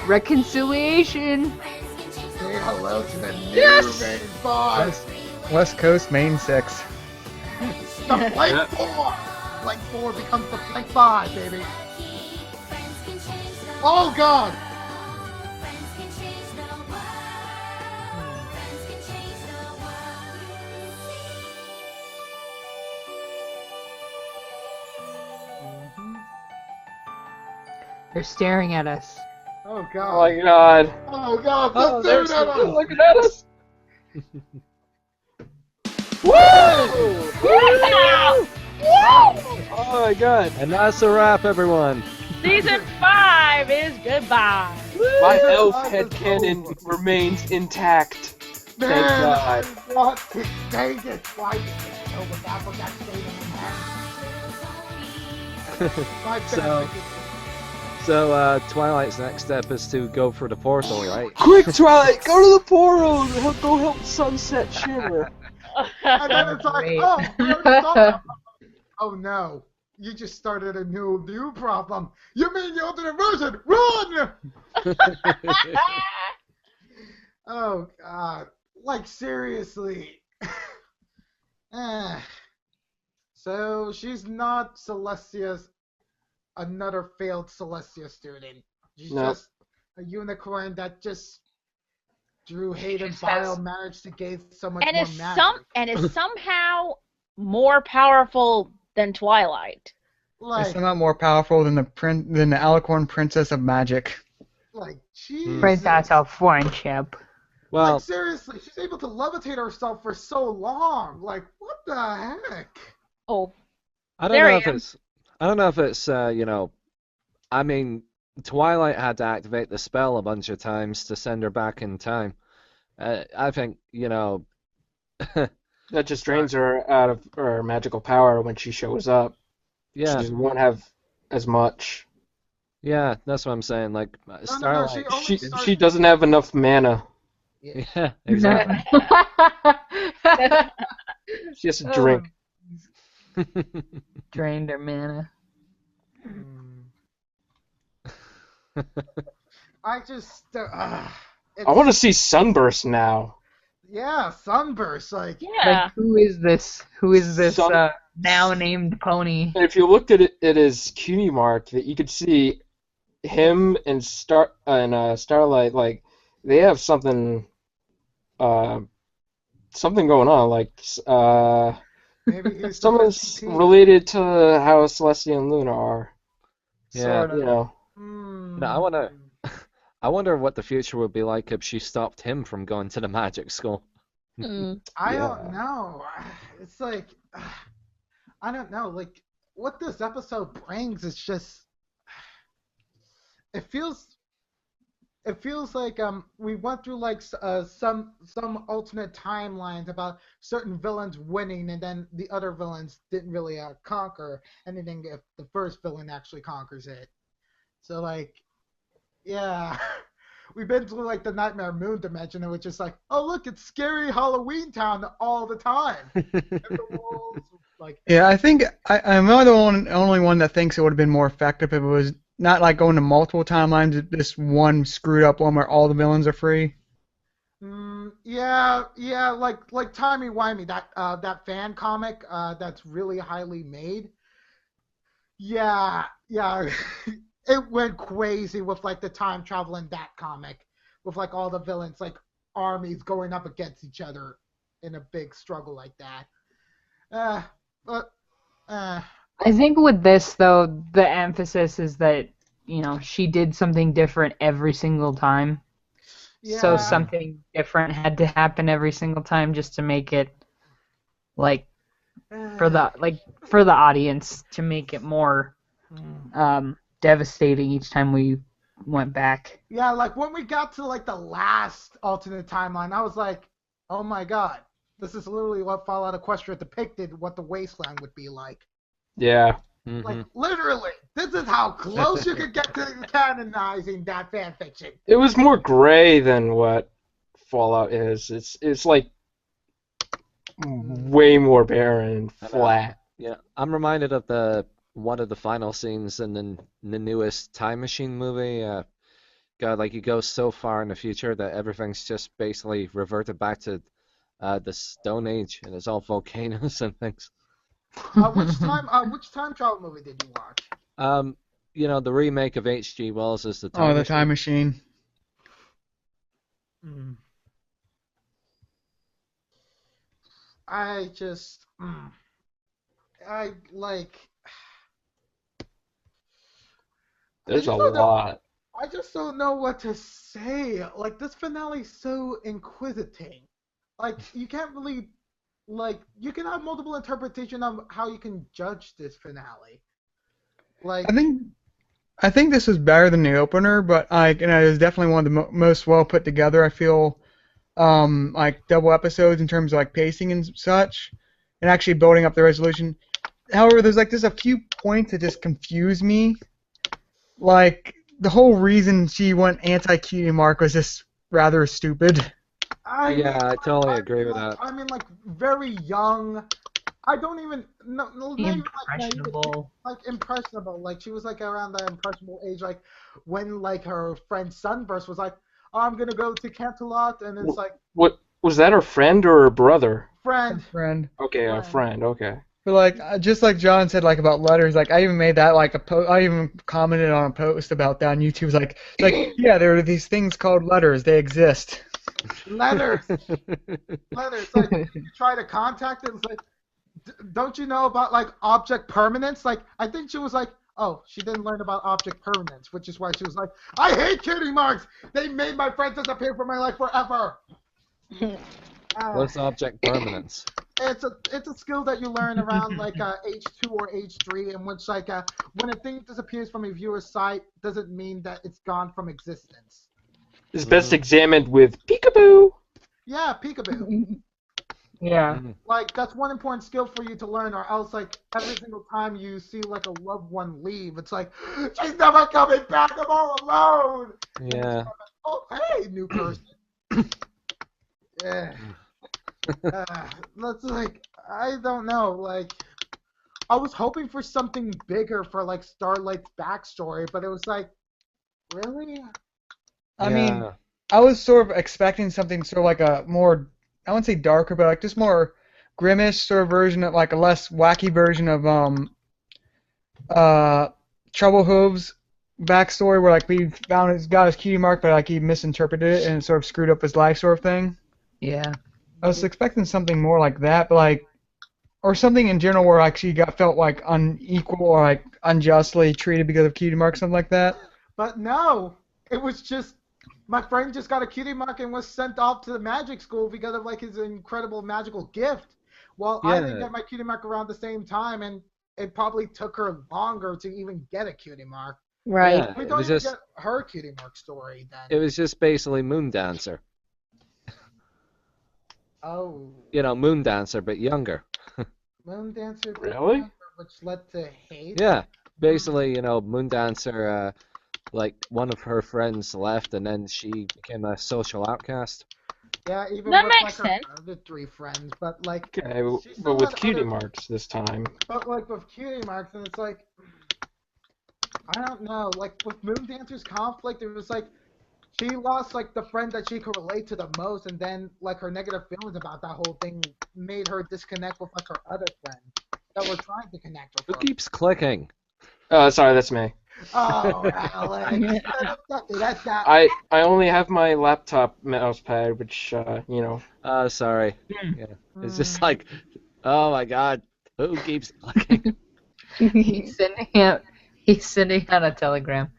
Reconciliation. Friends can change Say hello to the new main boss. West Coast Main 6. The Plank 4! Plank 4 becomes the Plank 5, baby. friends can change the Oh god! friends can change the world. Friends can change the world. They're staring at us. Oh Oh god. my god. Oh god, Oh, they're there's staring at us! looking at us. Woo! Oh my god. And that's a wrap, everyone. Season 5 is goodbye. My elf headcanon remains intact. Thank Man, God. I want to say this. Why did you know what Applejack stayed in the past? My So- So, Twilight's next step is to go for the portal, right? Quick, Twilight, go to the portal and go help Sunset Shimmer. And then it's like, Great. oh, we already solved that problem. Oh no, you just started a new problem. You mean the alternate version? Run! Oh god, like seriously. So she's not Celestia's. another failed Celestia student. She's No. just a unicorn that just through hate and just bile has- managed to gain so much And more is magic. is somehow more powerful than Twilight. It's Like, somehow more powerful than the Alicorn Princess of Magic. Jesus. Princess of Friendship. Well, Like, seriously, she's able to levitate herself for so long. Like, what the heck? Oh, I don't There know I if am. it's. I don't know if it's. I mean, Twilight had to activate the spell a bunch of times to send her back in time. I think, That just drains her out of her magical power when she shows up. yeah, She won't have as much. yeah, that's what I'm saying. Like, No, Starlight. only She starts- she doesn't have enough mana. Yeah, exactly. She has to drink. Drained her mana. I just. I want to see Sunburst now. Yeah, Sunburst. Like, yeah. Like, who is this? Who is this Some- now named pony? And if you looked at it as Cutie Mark, that you could see him and Starlight, like they have something going on. Like maybe he's someone's the related to how Celestia and Luna are. Yeah. Sort of. You know. No, I wonder what the future would be like if she stopped him from going to the magic school. I don't know. It's like, I don't know. Like, what this episode brings is just, it feels like we went through like some alternate timelines about certain villains winning, and then the other villains didn't really conquer anything if the first villain actually conquers it. So like, yeah. We've been through like the Nightmare Moon dimension, which is like, oh look, it's scary Halloween Town all the time. And the walls, like, Yeah, I think I'm not the only one that thinks it would have been more effective if it was not like going to multiple timelines, this one screwed up one where all the villains are free. yeah, like Timey Wimey, that fan comic that's really highly made. Yeah. It went crazy with like the time travel in that comic, with like all the villains like armies going up against each other in a big struggle like that. I think with this though, the emphasis is that she did something different every single time. So Yeah. something different had to happen every single time just to make it like for the audience to make it more devastating each time we went back. Yeah, like when we got to like the last alternate timeline, I was like, oh my god, this is literally what Fallout Equestria depicted what the wasteland would be like. Yeah. Like literally, this is how close you could get to canonizing that fan fiction. It was more gray than what Fallout is. It's like way more barren and flat. Yeah, I'm reminded of one of the final scenes in the newest Time Machine movie. God, like you go so far in the future that everything's just basically reverted back to the Stone Age, and it's all volcanoes and things. Which time travel movie did you watch? The remake of H.G. Wells is the The Time Machine. I just, I like. There's a I just don't know- lot. I just don't know what to say. Like, this finale's so inquisiting. Like, you can't really, like, you can have multiple interpretation of how you can judge this finale. Like, I think this was better than the opener, but it was definitely one of the most well put together. I feel like double episodes in terms of like pacing and such, and actually building up the resolution. However, there's like a few points that just confuse me. Like the whole reason she went anti-Cutie Mark was just rather stupid. I totally agree with that. I mean, like, very young. I don't even not even Impressionable. like impressionable. Like, she was like around the impressionable age, like when like her friend Sunburst was like, oh, I'm gonna go to Canterlot, and it's like, What was that? Her friend or her brother? friend. Friend. Okay, a friend. Okay. But like just like John said, like about letters, like I even made that like I even commented on a post about that on YouTube. It's like yeah, there are these things called letters. They exist. Letters. Letters. Like you try to contact it. It's like, don't you know about like object permanence? Like I think she was like, oh, she didn't learn about object permanence, which is why she was like, I hate cutie marks. They made my friends disappear from my life forever. What's object permanence? It's a skill that you learn around like H2 or H3, in which like when a thing disappears from a viewer's sight, doesn't mean that it's gone from existence. It's best examined with peekaboo. Yeah, peekaboo. Yeah. Like that's one important skill for you to learn, or else like every single time you see like a loved one leave, it's like she's never coming back. I'm all alone. Yeah. Oh, hey, new person. Yeah. That's like I don't know. Like I was hoping for something bigger for like Starlight's backstory, but it was like, really? I mean, I was sort of expecting something sort of like a more, I wouldn't say darker, but like just more grimish sort of version of like a less wacky version of Trouble Hooves backstory where like we got his cutie mark, but like he misinterpreted it and it sort of screwed up his life sort of thing. Yeah. I was expecting something more like that, but like, or something in general where like she felt like unequal or like unjustly treated because of cutie mark, something like that. But no, it was just my friend just got a cutie mark and was sent off to the magic school because of like his incredible magical gift. Well, I didn't get my cutie mark around the same time, and it probably took her longer to even get a cutie mark. Right. Yeah, We don't even get her cutie mark story then. It was just basically Moon Dancer. Oh. You know, Moon Dancer, but younger. Moon Dancer. Really? Which led to hate. Yeah, basically, you know, Moon Dancer, like one of her friends left, and then she became a social outcast. Yeah, even That with makes like sense. her other three friends, but like. Okay, she but still with had cutie other- marks this time. But like with cutie marks, and it's like, I don't know. Like with Moon Dancer's conflict, it was like she lost like the friend that she could relate to the most, and then like her negative feelings about that whole thing made her disconnect with like her other friend that were trying to connect with Who her. keeps clicking? Sorry, that's me. Oh, Alex, that's that. I only have my laptop mouse pad, which you know. Sorry. Yeah. It's just like, oh my god, who keeps clicking? He's sending out a telegram.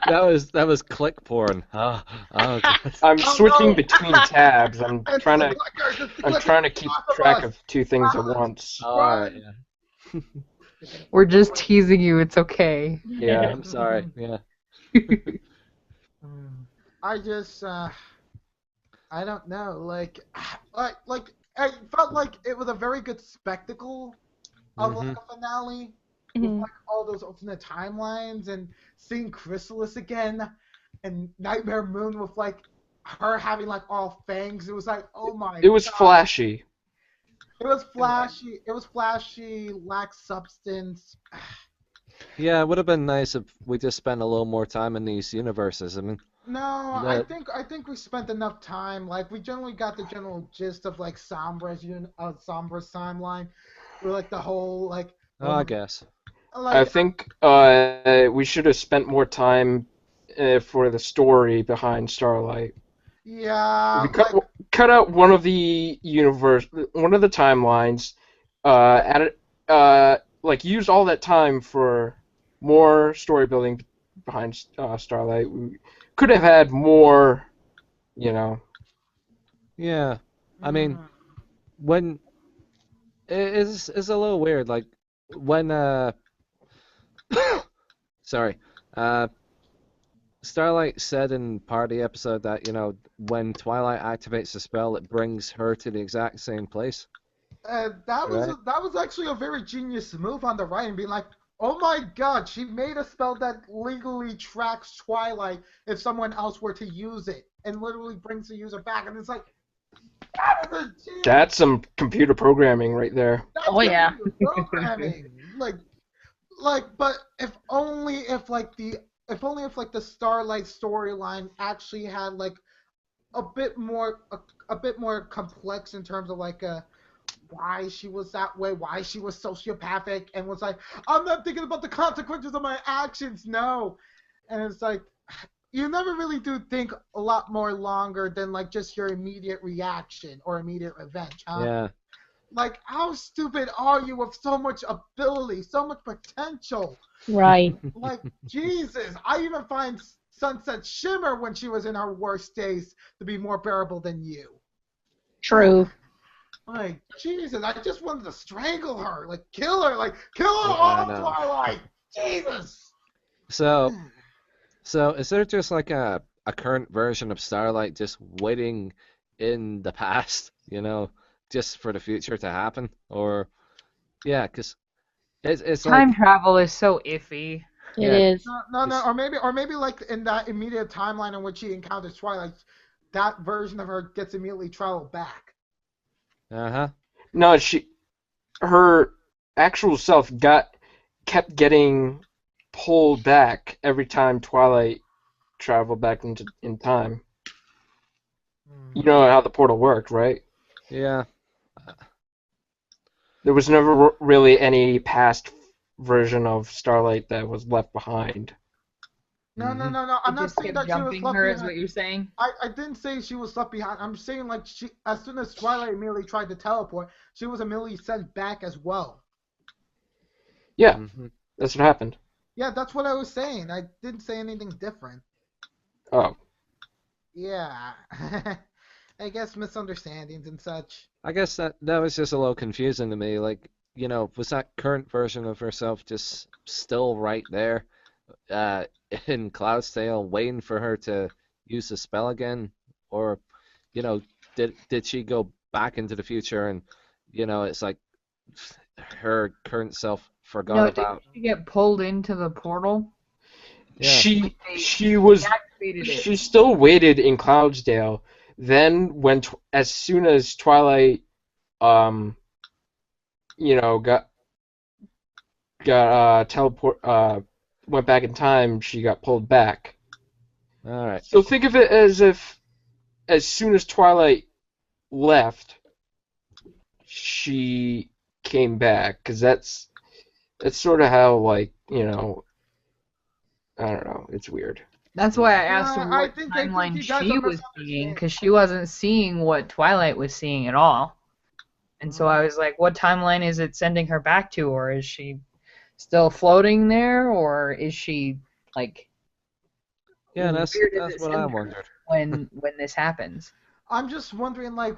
That was click porn. Oh god. I'm switching between tabs. I'm trying to keep track of two things at once. Alright, yeah. We're just teasing you. It's okay. Yeah. I'm sorry. Yeah. I just, I don't know. Like I felt like it was a very good spectacle of like a finale with like all those alternate timelines and seeing Chrysalis again and Nightmare Moon with like her having like all fangs. It was like, oh my. It was God. flashy. It was flashy. It was flashy. Lacked substance. Yeah, it would have been nice if we just spent a little more time in these universes. I mean, No, I think we spent enough time. Like we generally got the general gist of like Sombra's timeline, or like the whole like. I guess. Like, I think we should have spent more time for the story behind Starlight. Yeah. We cut out one of the timelines, use all that time for more story building behind Starlight. We could have had more, you know. Yeah, I mean, when it's a little weird. Like when sorry, Starlight said in part of the episode that, you know, when Twilight activates the spell, it brings her to the exact same place. That was actually a very genius move on the writing, being like, oh my God, she made a spell that legally tracks Twilight if someone else were to use it, and literally brings the user back, and it's like, that is a genius. That's some computer programming right there. Oh yeah. Programming. But if only if the Starlight storyline actually had like a bit more complex in terms of like why she was that way, why she was sociopathic, and was like, I'm not thinking about the consequences of my actions, no. And it's like, you never really do think a lot more longer than like just your immediate reaction or immediate revenge, huh? Yeah. Like, how stupid are you with so much ability, so much potential? Right. Like, Jesus, I even find Sunset Shimmer when she was in her worst days to be more bearable than you. True. Like, Jesus, I just wanted to strangle her, like, kill her Yeah, I off, know. Twilight! Jesus! So is there just like a current version of Starlight just waiting in the past, just for the future to happen? Or, yeah, because it's like, Time travel is so iffy. It yeah, is. No, or maybe like in that immediate timeline in which she encounters Twilight, that version of her gets immediately traveled back. uh-huh. No, her actual self kept getting pulled back every time Twilight traveled back in time. You know how the portal worked, right? Yeah. There was never really any past version of Starlight that was left behind. No. Mhm. I'm It not just saying kept that she was jumping left her, is behind. what you're saying? I didn't say she was left behind. I'm saying like as soon as Twilight immediately tried to teleport, she was immediately sent back as well. Yeah, Mhm. that's what happened. Yeah, that's what I was saying. I didn't say anything different. Oh. Yeah. I guess misunderstandings and such. I guess that was just a little confusing to me. Like, was that current version of herself just still right there, uh, in Cloudsdale, waiting for her to use the spell again, or, did she go back into the future and, it's like her current self forgot No, didn't about. she get pulled into the portal? Yeah. She Deactivated it. she still waited in Cloudsdale. Then as soon as Twilight got went back in time, she got pulled back. All right. So think of it as if as soon as Twilight left, she came back, because that's sort of how, like, I don't know, it's weird. That's why I asked her I what think timeline you guys she are was seeing, misunderstanding. because she wasn't seeing what Twilight was seeing at all. And so I was like, what timeline is it sending her back to? Or is she still floating there? Or is she, like, Yeah, where that's does that's it what I send her wondered. when this happens? I'm just wondering, like,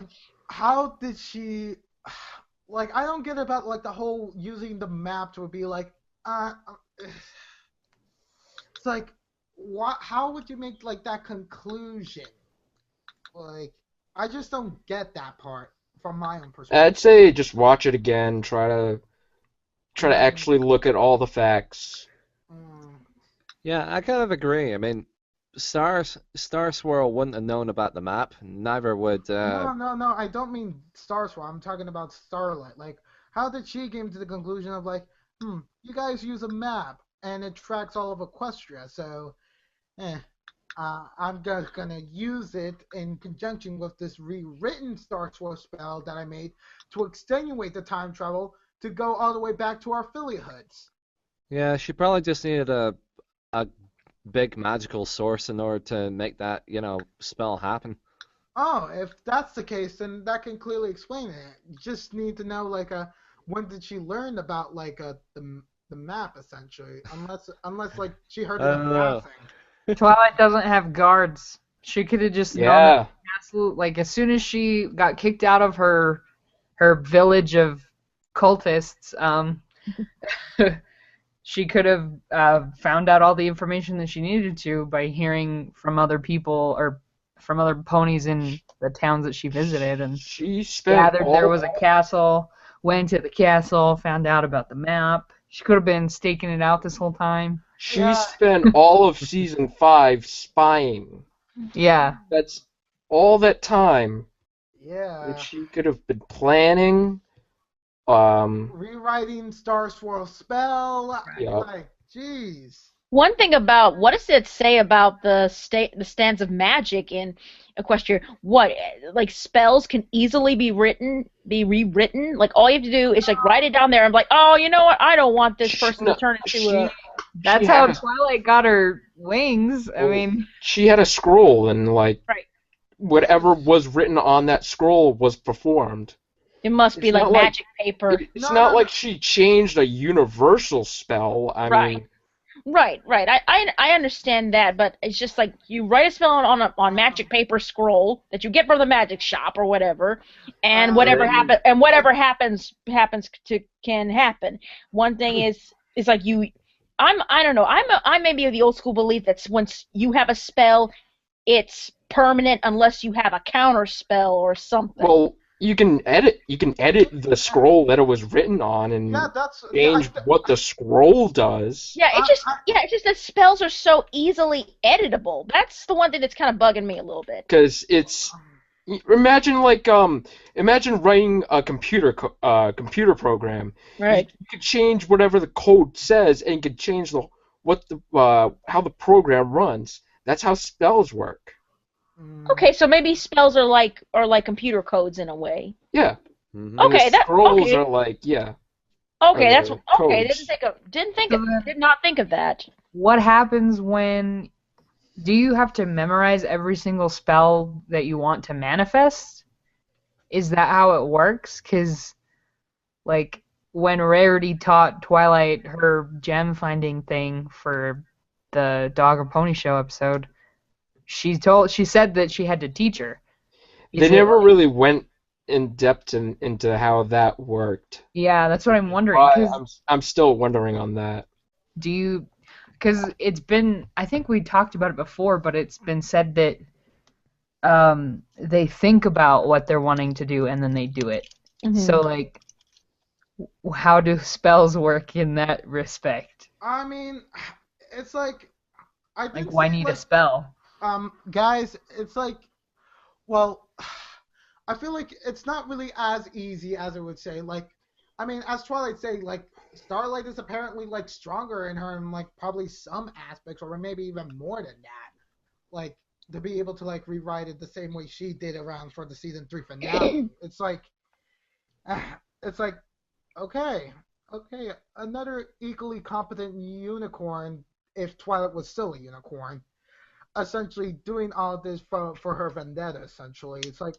how did she? Like, I don't get about like the whole using the map to be like, it's like, what? How would you make like that conclusion? Like, I just don't get that part from my own perspective. I'd say just watch it again, try to actually look at all the facts. Yeah, I kind of agree. I mean, Star Swirl wouldn't have known about the map. Neither would. No. I don't mean Star Swirl. I'm talking about Starlight. Like, how did she came to the conclusion of like, you guys use a map and it tracks all of Equestria, so, I'm just gonna use it in conjunction with this rewritten Star Swirl spell that I made to extenuate the time travel to go all the way back to our affiliate hoods. Yeah, she probably just needed a big magical source in order to make that, spell happen. Oh, if that's the case, then that can clearly explain it. You just need to know, like, when did she learn about, like, the map, essentially? Unless like, she heard it I in don't know. passing. Twilight doesn't have guards. She could have just known Yeah. that absolute, like, as soon as she got kicked out of her village of cultists, she could have found out all the information that she needed to by hearing from other people or from other ponies in the towns that she visited, and She spent gathered there all was a castle, went to the castle, found out about the map. She could have been staking it out this whole time. she spent all of season 5 spying. Yeah. That's all that time Yeah. that she could have been planning. Rewriting Star Swirl spell. Yeah. Like, jeez. One thing about what does it say about the stands of magic in Equestria? What like spells can easily be rewritten? Like all you have to do is like write it down there and be like, oh, you know what? I don't want this person to No, turn into a. That's how Twilight got her wings. I mean, she had a scroll, and like Right. whatever was written on that scroll was performed. It must be It's like not like- magic paper. It's not like she changed a universal spell. I Right. mean, Right. I understand that, but it's just like you write a spell on magic paper scroll that you get from the magic shop or whatever, and whatever happens can happen. One thing is like I don't know. I may be of the old school belief that once you have a spell, it's permanent unless you have a counter spell or something. well, you can edit the scroll that it was written on and change what the scroll does. It's just that spells are so easily editable. That's the one thing that's kind of bugging me a little bit. Because it's imagine writing a computer program. Right. You could change whatever the code says, and you could change how the program runs. That's how spells work. Okay, so maybe spells are like computer codes in a way. Yeah. Okay, scrolls are like Okay, that's codes. okay. Did not think of that. what happens when? Do you have to memorize every single spell that you want to manifest? Is that how it works? Because, like, when Rarity taught Twilight her gem finding thing for the Dog or Pony Show episode, she said that she had to teach her. They never really went in depth into how that worked. Yeah, that's what I'm wondering. I'm still wondering on that. Do you? Because it's been, I think we talked about it before, but it's been said that they think about what they're wanting to do and then they do it. Mm-hmm. So, like, how do spells work in that respect? I mean, it's like why need a spell? Guys, it's like, well, I feel like it's not really as easy as it would say. Like, I mean, as Twilight say, like, Starlight is apparently, like, stronger in her in, like, probably some aspects, or maybe even more than that. Like, to be able to, like, rewrite it the same way she did around for the season 3 finale. It's like, okay, another equally competent unicorn, if Twilight was still a unicorn, essentially doing all of this for her vendetta, essentially. It's like,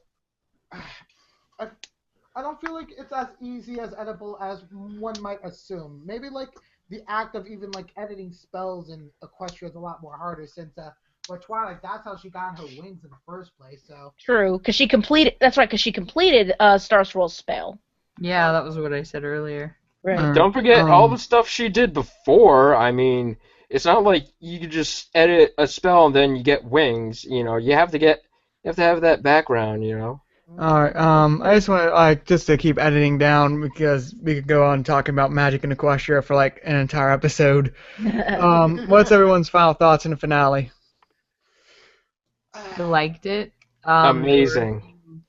I don't feel like it's as easy as edible as one might assume. Maybe, like, the act of even, like, editing spells in Equestria is a lot more harder since, for Twilight, that's how she got her wings in the first place, so. True, because she completed Star Swirl's spell. Yeah, that was what I said earlier. Right. Don't forget all the stuff she did before. I mean, it's not like you could just edit a spell and then you get wings. You know, you have to have that background. You know. All right. I just want just to keep editing down because we could go on talking about magic in Equestria for like an entire episode. What's everyone's final thoughts in the finale? I liked it. Amazing.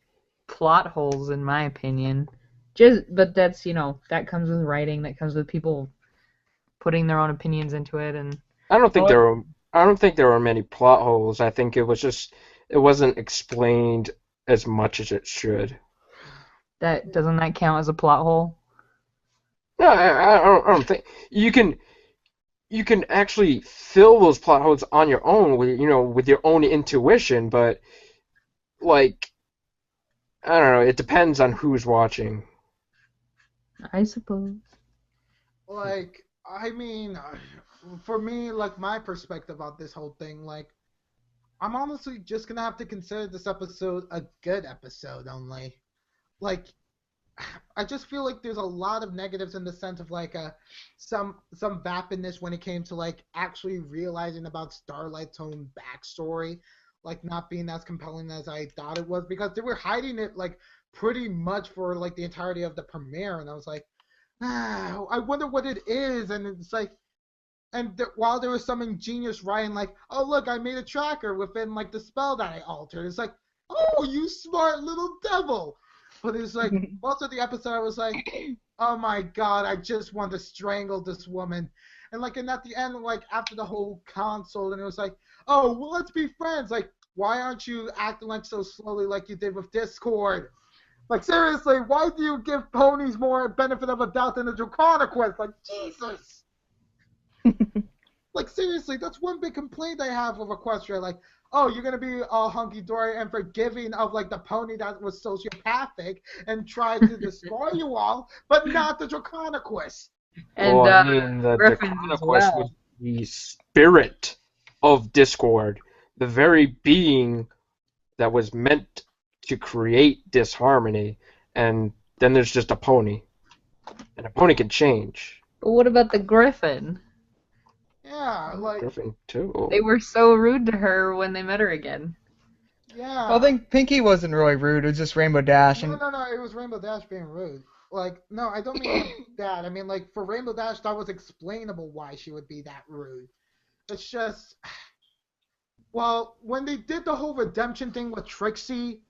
Plot holes, in my opinion. But that's, that comes with writing. That comes with people putting their own opinions into it. And I don't think there were many plot holes. I think it wasn't explained as much as it should. Doesn't that count as a plot hole? No, I don't think you can actually fill those plot holes on your own with your own intuition, but like I don't know, it depends on who's watching. I suppose. Like, I mean, for me, like, my perspective on this whole thing, like, I'm honestly just gonna have to consider this episode a good episode only. Like, I just feel like there's a lot of negatives in the sense of, like, some vapidness when it came to, like, actually realizing about Starlight's own backstory, like, not being as compelling as I thought it was, because they were hiding it, like, pretty much for, like, the entirety of the premiere, and I was like, I wonder what it is, and it's like, while there was some ingenious writing, like, oh, look, I made a tracker within, like, the spell that I altered, it's like, oh, you smart little devil! But it's like, most of the episode I was like, oh my god, I just want to strangle this woman. and at the end, like after the whole console, and it was like, oh, well, let's be friends. Like, why aren't you acting like so slowly like you did with Discord? Like, seriously, why do you give ponies more benefit of a doubt than the Draconiquest? Like, Jesus. Like, seriously, that's one big complaint I have with Equestria. Like, oh, you're going to be all hunky-dory and forgiving of, like, the pony that was sociopathic and tried to destroy you all, but not the Draconiquest. And Well, I mean, the Griffins as Draconiquest was well. the spirit of Discord, the very being that was meant to create disharmony, and then there's just a pony. And a pony can change. But what about the Griffin? Yeah, like, Griffin, too. They were so rude to her when they met her again. yeah. Well, I think Pinky wasn't really rude. It was just Rainbow Dash. No, And no, no, it was Rainbow Dash being rude. Like, no, I don't mean that. I mean, like, for Rainbow Dash, that was explainable why she would be that rude. It's just, well, when they did the whole redemption thing with Trixie,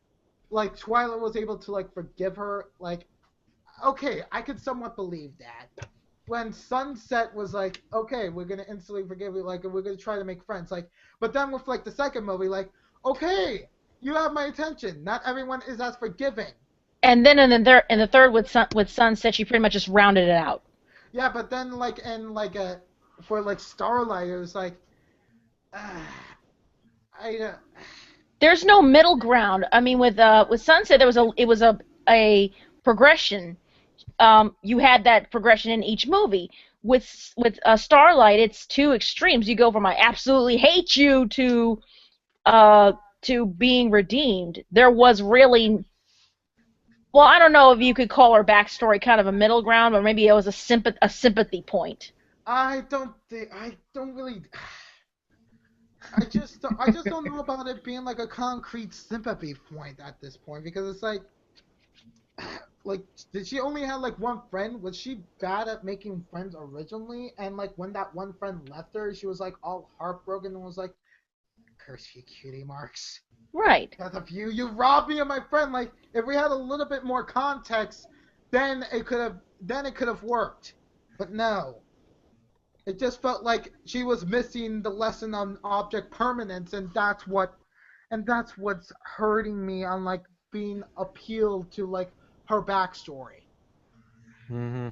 like, Twilight was able to, like, forgive her. Like, okay, I could somewhat believe that. When Sunset was like, okay, we're going to instantly forgive you, like, and we're going to try to make friends. Like, but then with, like, the second movie, like, okay, you have my attention. Not everyone is as forgiving. And then in the third with Sunset, she pretty much just rounded it out. Yeah, but then, like, for, like, Starlight, it was like, There's no middle ground. I mean, with Sunset, it was a progression. You had that progression in each movie. With Starlight, it's two extremes. You go from I absolutely hate you to being redeemed. There was really, well, I don't know if you could call her backstory kind of a middle ground, or maybe it was a sympathy point. I don't really. I just don't know about it being like a concrete sympathy point at this point, because it's like, did she only have like one friend? Was she bad at making friends originally? And like when that one friend left her, she was like all heartbroken and was like, "Curse you, Cutie Marks." Right. Because of you, you robbed me of my friend. Like, if we had a little bit more context, then it could have worked. But no. It just felt like she was missing the lesson on object permanence, and that's what's hurting me on like being appealed to like her backstory. Mm-hmm.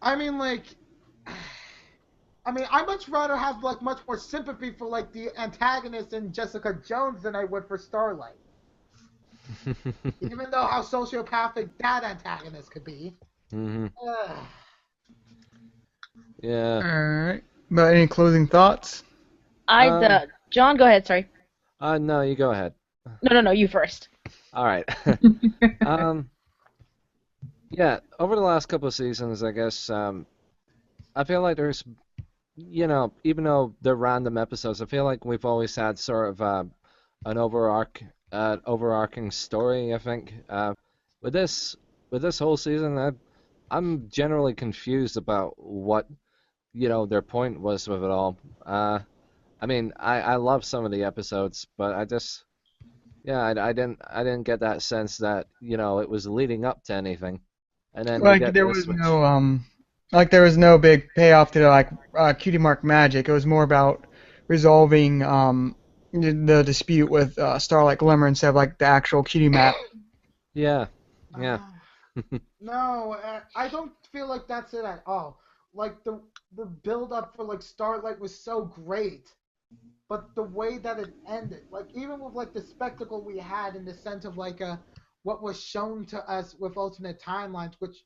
I mean, I'd much rather have like much more sympathy for like the antagonist in Jessica Jones than I would for Starlight. Even though how sociopathic that antagonist could be. Mm-hmm. Yeah. Alright. But any closing thoughts? John, go ahead, sorry. No, you go ahead. No, you first. All right. Yeah, over the last couple of seasons, I guess, I feel like there's, even though they're random episodes, I feel like we've always had sort of an overarching story, I think. With this whole season, I'm generally confused about what, their point was with it all. I mean, I love some of the episodes, but I just, I didn't get that sense that, it was leading up to anything. And then Like there was no big payoff to like Cutie Mark magic. It was more about resolving the dispute with Starlight Glimmer instead of like the actual Cutie map. Yeah. No, I don't feel like that's it at all. Like the build up for like Starlight was so great, but the way that it ended, like even with like the spectacle we had in the sense of like what was shown to us with alternate timelines, which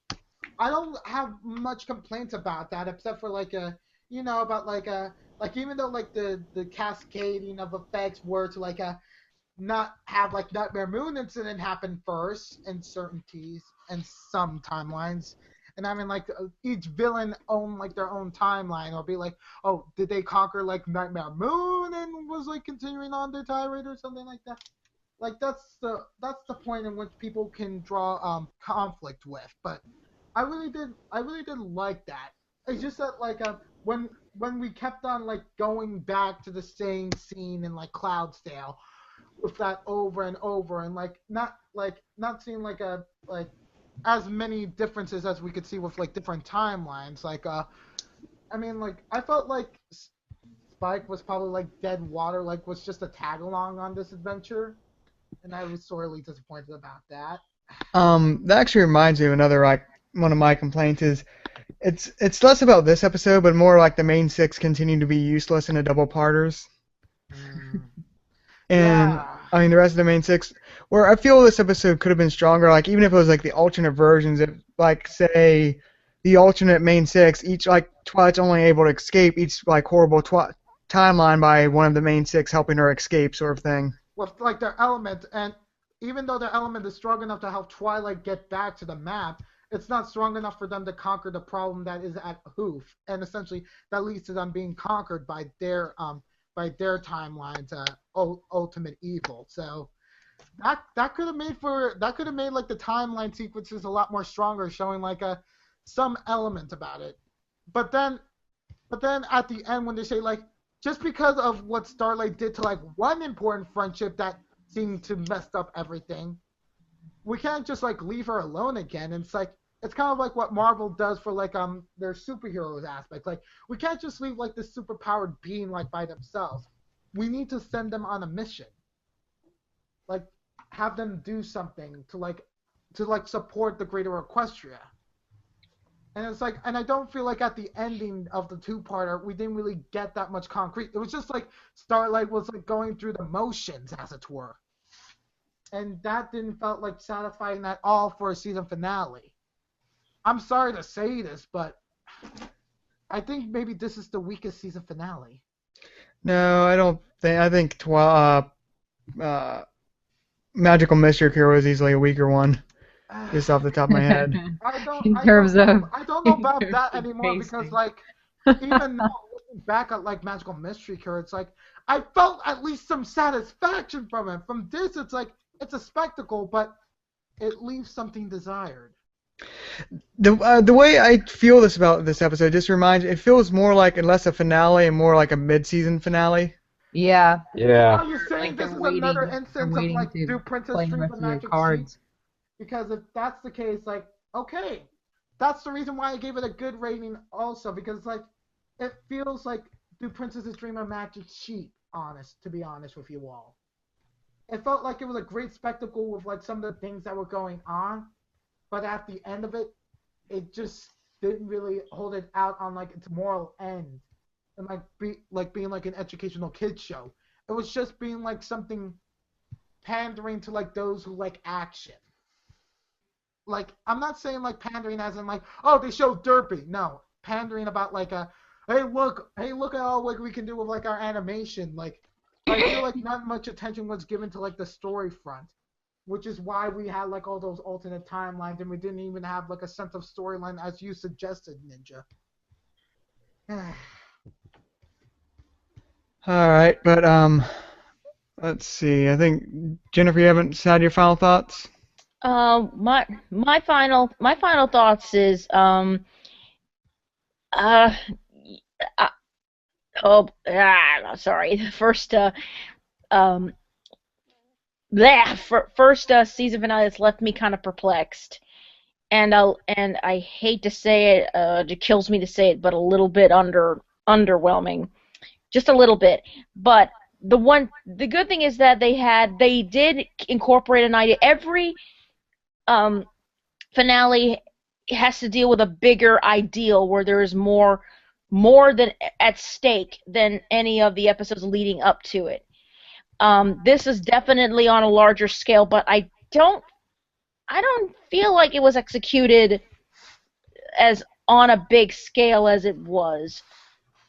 I don't have much complaints about that, except for like about like even though like the cascading of effects were to like not have like Nightmare Moon incident happen first in certainties and some timelines. And I mean, like, each villain own like their own timeline, or be like, oh, did they conquer like Nightmare Moon and was like continuing on their tirade or something like that? Like that's the point in which people can draw conflict with. But I really did like that. It's just that like when we kept on like going back to the same scene in like Cloudsdale with that over and over, and like not seeing like as many differences as we could see with like different timelines. Like I mean, like I felt like Spike was probably like dead water, like was just a tag along on this adventure, and I was sorely disappointed about that. That actually reminds me of another like one of my complaints is it's less about this episode, but more like the main six continue to be useless in a double parters. And Yeah. I mean the rest of the main six, where I feel this episode could have been stronger. Like even if it was like the alternate versions, if like say the alternate main six, each like Twilight's only able to escape each like horrible timeline by one of the main six helping her escape, sort of thing. With like their element, and even though their element is strong enough to help Twilight get back to the map, it's not strong enough for them to conquer the problem that is at Hoof, and essentially that leads to them being conquered by their timeline's ultimate evil. So that could have made like the timeline sequences a lot more stronger, showing like some element about it. But then at the end when they say like just because of what Starlight did to like one important friendship that seemed to mess up everything, we can't just like leave her alone again. And it's kind of like what Marvel does for like their superheroes aspect. Like we can't just leave like this superpowered being like by themselves. We need to send them on a mission. Like have them do something to support the greater Equestria. And it's like, and I don't feel like at the ending of the two-parter we didn't really get that much concrete. It was just like Starlight was like going through the motions, as it were, and that didn't felt like satisfying at all for a season finale. I'm sorry to say this, but I think maybe this is the weakest season finale. No, I don't think. I think Magical Mystery Cure was easily a weaker one, just off the top of my head. I don't know about that anymore because like even now looking back at like Magical Mystery Cure, it's like I felt at least some satisfaction from it. From this, it's like it's a spectacle, but it leaves something desired. The way I feel this about this episode just reminds it feels more like less a finale and more like a mid-season finale. Yeah. Yeah. Are you saying Like this they're is waiting- another they're instance of waiting like to do Princess play the Stream rest the of their Magic cards. Sheep? Because if that's the case, like, okay, that's the reason why I gave it a good rating also, because like it feels like do Princess's Dream of Magic Sheep, to be honest with you all. It felt like it was a great spectacle with like some of the things that were going on, but at the end of it, it just didn't really hold it out on like its moral end, and like being like an educational kids show. It was just being like something pandering to like those who like action. Like I'm not saying like pandering as in like oh they show derpy. No, pandering about like hey look at all like we can do with like our animation. Like I feel like not much attention was given to like the story front, which is why we had like all those alternate timelines and we didn't even have like a sense of storyline as you suggested, Ninja. All right, but let's see. I think Jennifer, you haven't said your final thoughts. My final thoughts is sorry. The first season finale has left me kind of perplexed, and I hate to say it, it kills me to say it, but a little bit underwhelming, just a little bit. But the good thing is that they did incorporate an idea. Every finale has to deal with a bigger ideal where there is more than at stake than any of the episodes leading up to it. This is definitely on a larger scale, but I don't feel like it was executed as on a big scale as it was.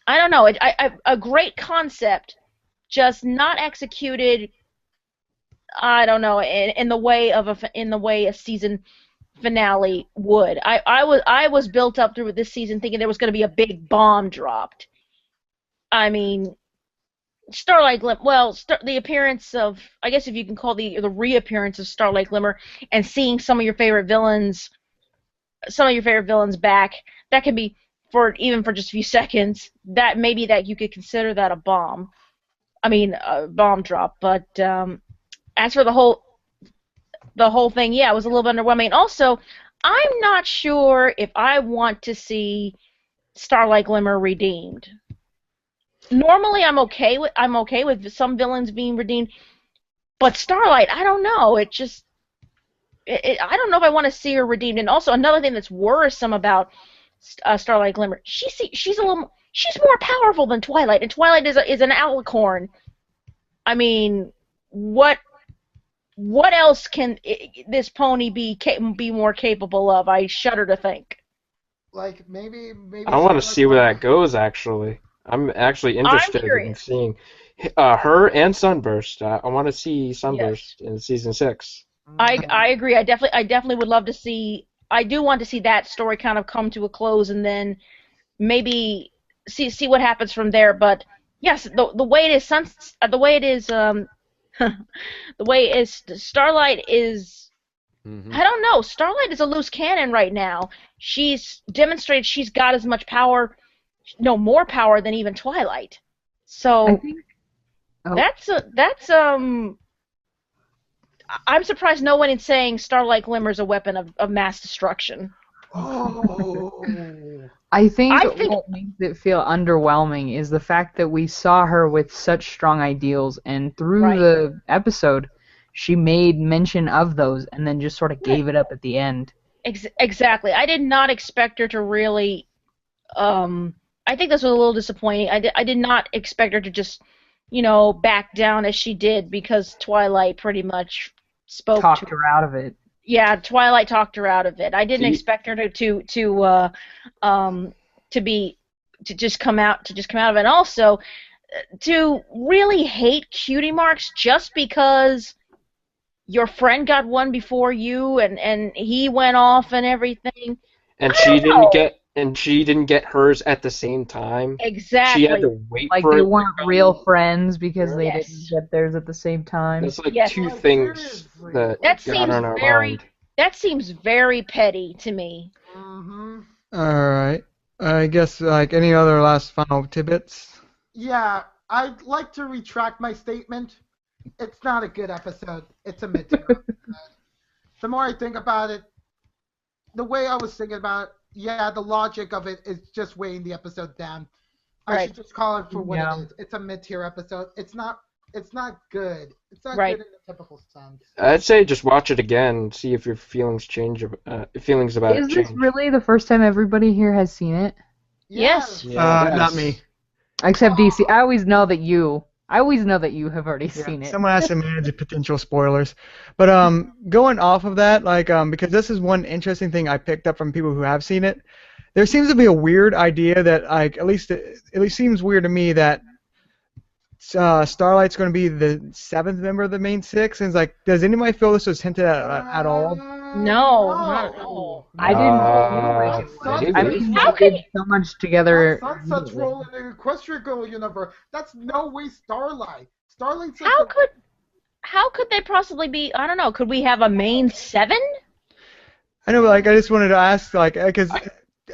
I don't know. A great concept, just not executed. I don't know in the way a season finale would. I was built up through this season thinking there was going to be a big bomb dropped. I mean, Starlight Glimmer. Well, the appearance of, I guess if you can call the reappearance of Starlight Glimmer and seeing some of your favorite villains back. That could be even for just a few seconds. That maybe that you could consider that a bomb. I mean, a bomb drop. But as for the whole thing, yeah, it was a little bit underwhelming. And also, I'm not sure if I want to see Starlight Glimmer redeemed. Normally, I'm okay with some villains being redeemed, but Starlight, I don't know. I don't know if I want to see her redeemed. And also, another thing that's worrisome about Starlight Glimmer, she's more powerful than Twilight, and Twilight is an alicorn. I mean, what else can this pony be more capable of? I shudder to think. Like maybe. I want to see where that goes. Actually, I'm actually interested in seeing her and Sunburst. I want to see Sunburst in season 6. I agree. I definitely would love to see. I do want to see that story kind of come to a close, and then maybe see what happens from there. But yes, the way it is, the way is Starlight is. I don't know. Starlight is a loose cannon right now. She's demonstrated she's got as much power, more power than even Twilight. So that's I'm surprised no one is saying Starlight Glimmer is a weapon of mass destruction. Oh. I think what makes it feel underwhelming is the fact that we saw her with such strong ideals, and through the episode, she made mention of those, and then just sort of gave it up at the end. Exactly. I did not expect her to really. I think this was a little disappointing. I did not expect her to just, back down as she did, because Twilight pretty much talked her out of it. Yeah, Twilight talked her out of it. I didn't expect her to just come out of it, and also to really hate Cutie Marks just because your friend got one before you and he went off and everything. And she didn't get hers at the same time. Exactly. She had to wait for they weren't real friends because they didn't get theirs at the same time. There's two things that got on our mind. That seems very petty to me. Mm-hmm. All right. I guess any other last final tidbits? Yeah, I'd like to retract my statement. It's not a good episode. It's a mid-tier episode. The more I think about it, the way I was thinking about it, the logic of it is just weighing the episode down. I should just call it for what it is. It's a mid-tier episode. It's not good. It's not good in the typical sense. I'd say just watch it again, see if your feelings change. Feelings about it change. Is this really the first time everybody here has seen it? Yes. Not me. Except DC. I always know that you have already seen it. Someone has to manage the potential spoilers. But going off of that, because this is one interesting thing I picked up from people who have seen it, there seems to be a weird idea that at least seems weird to me that Starlight's going to be the 7th member of the main 6, and it's does anybody feel this was hinted at all? No, not at all. I didn't. I mean, how they did so much together. Sunset's role in the Equestria Girl universe. That's no way Starlight. Starlight's how could they possibly be? I don't know. Could we have a main 7? I know, but I just wanted to ask, because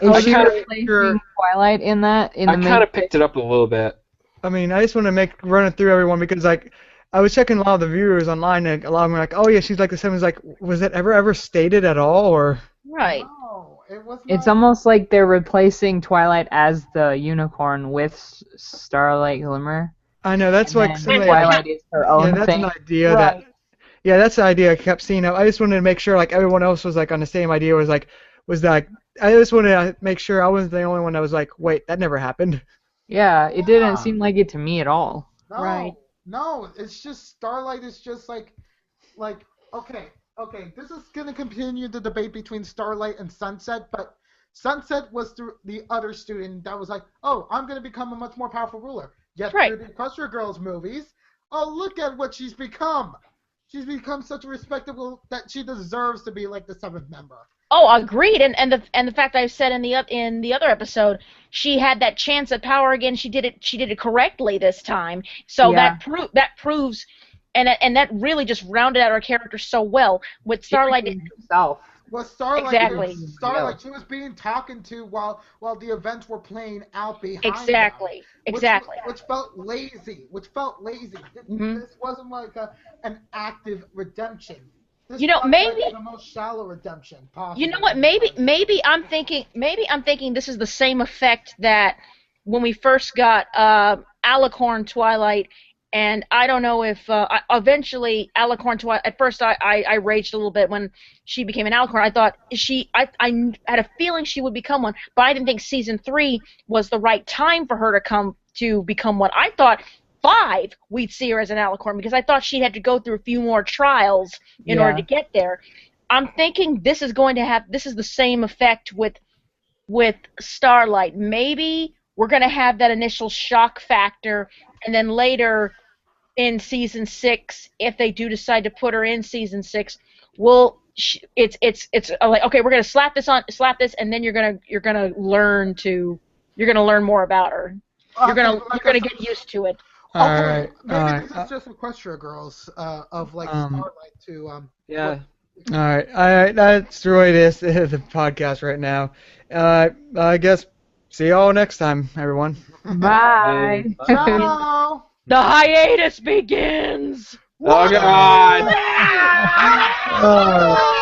is she replacing Twilight in that? I kind of picked it up a little bit. I mean, I just want to run it through everyone because I was checking a lot of the viewers online and a lot of them were like, oh yeah, she's like the 7th. Was it ever stated at all or? Right. No, it was not. It's almost like they're replacing Twilight as the unicorn with Starlight Glimmer. I know that's Twilight is her own that's thing. an idea that's the idea I kept seeing. I just wanted to make sure everyone else was on the same idea. I just wanted to make sure I wasn't the only one that was wait, that never happened. Yeah, it didn't seem like it to me at all. No, right. No, it's just Starlight is just okay, this is going to continue the debate between Starlight and Sunset, but Sunset was the other student that was oh, I'm going to become a much more powerful ruler. Yet through the Equestria Girls movies, oh, look at what she's become. She's become such a respectable that she deserves to be the 7th member. Oh, agreed. And the fact I said in the other episode, she had that chance at power again. She did it correctly this time. So that proves, and that really just rounded out her character so well. With Starlight herself. Well, Starlight, exactly. Starlight, she was being talked to while the events were playing out behind Exactly. Her, Exactly. Which felt lazy. Mm-hmm. This wasn't an active redemption. This You know, felt maybe like the most shallow redemption possible. you know what? Maybe I'm thinking this is the same effect that when we first got Alicorn Twilight, and I don't know if eventually Alicorn Twilight. At first, I raged a little bit when she became an Alicorn. I thought I had a feeling she would become one, but I didn't think season 3 was the right time for her to become one. I thought 5 we'd see her as an Alicorn because I thought she'd have to go through a few more trials in order to get there. I'm thinking this is the same effect with Starlight. Maybe we're going to have that initial shock factor, and then later in season 6, if they do decide to put her in season 6, it's like, okay, we're going to slap this, and then you're gonna learn more about her. You're gonna get used to it. Alright. Maybe this is just Equestria Girls of like Starlight to Yeah. Alright, that's really the podcast right now. I guess see y'all next time, everyone. Bye. Ciao. The hiatus begins. Oh God! Oh.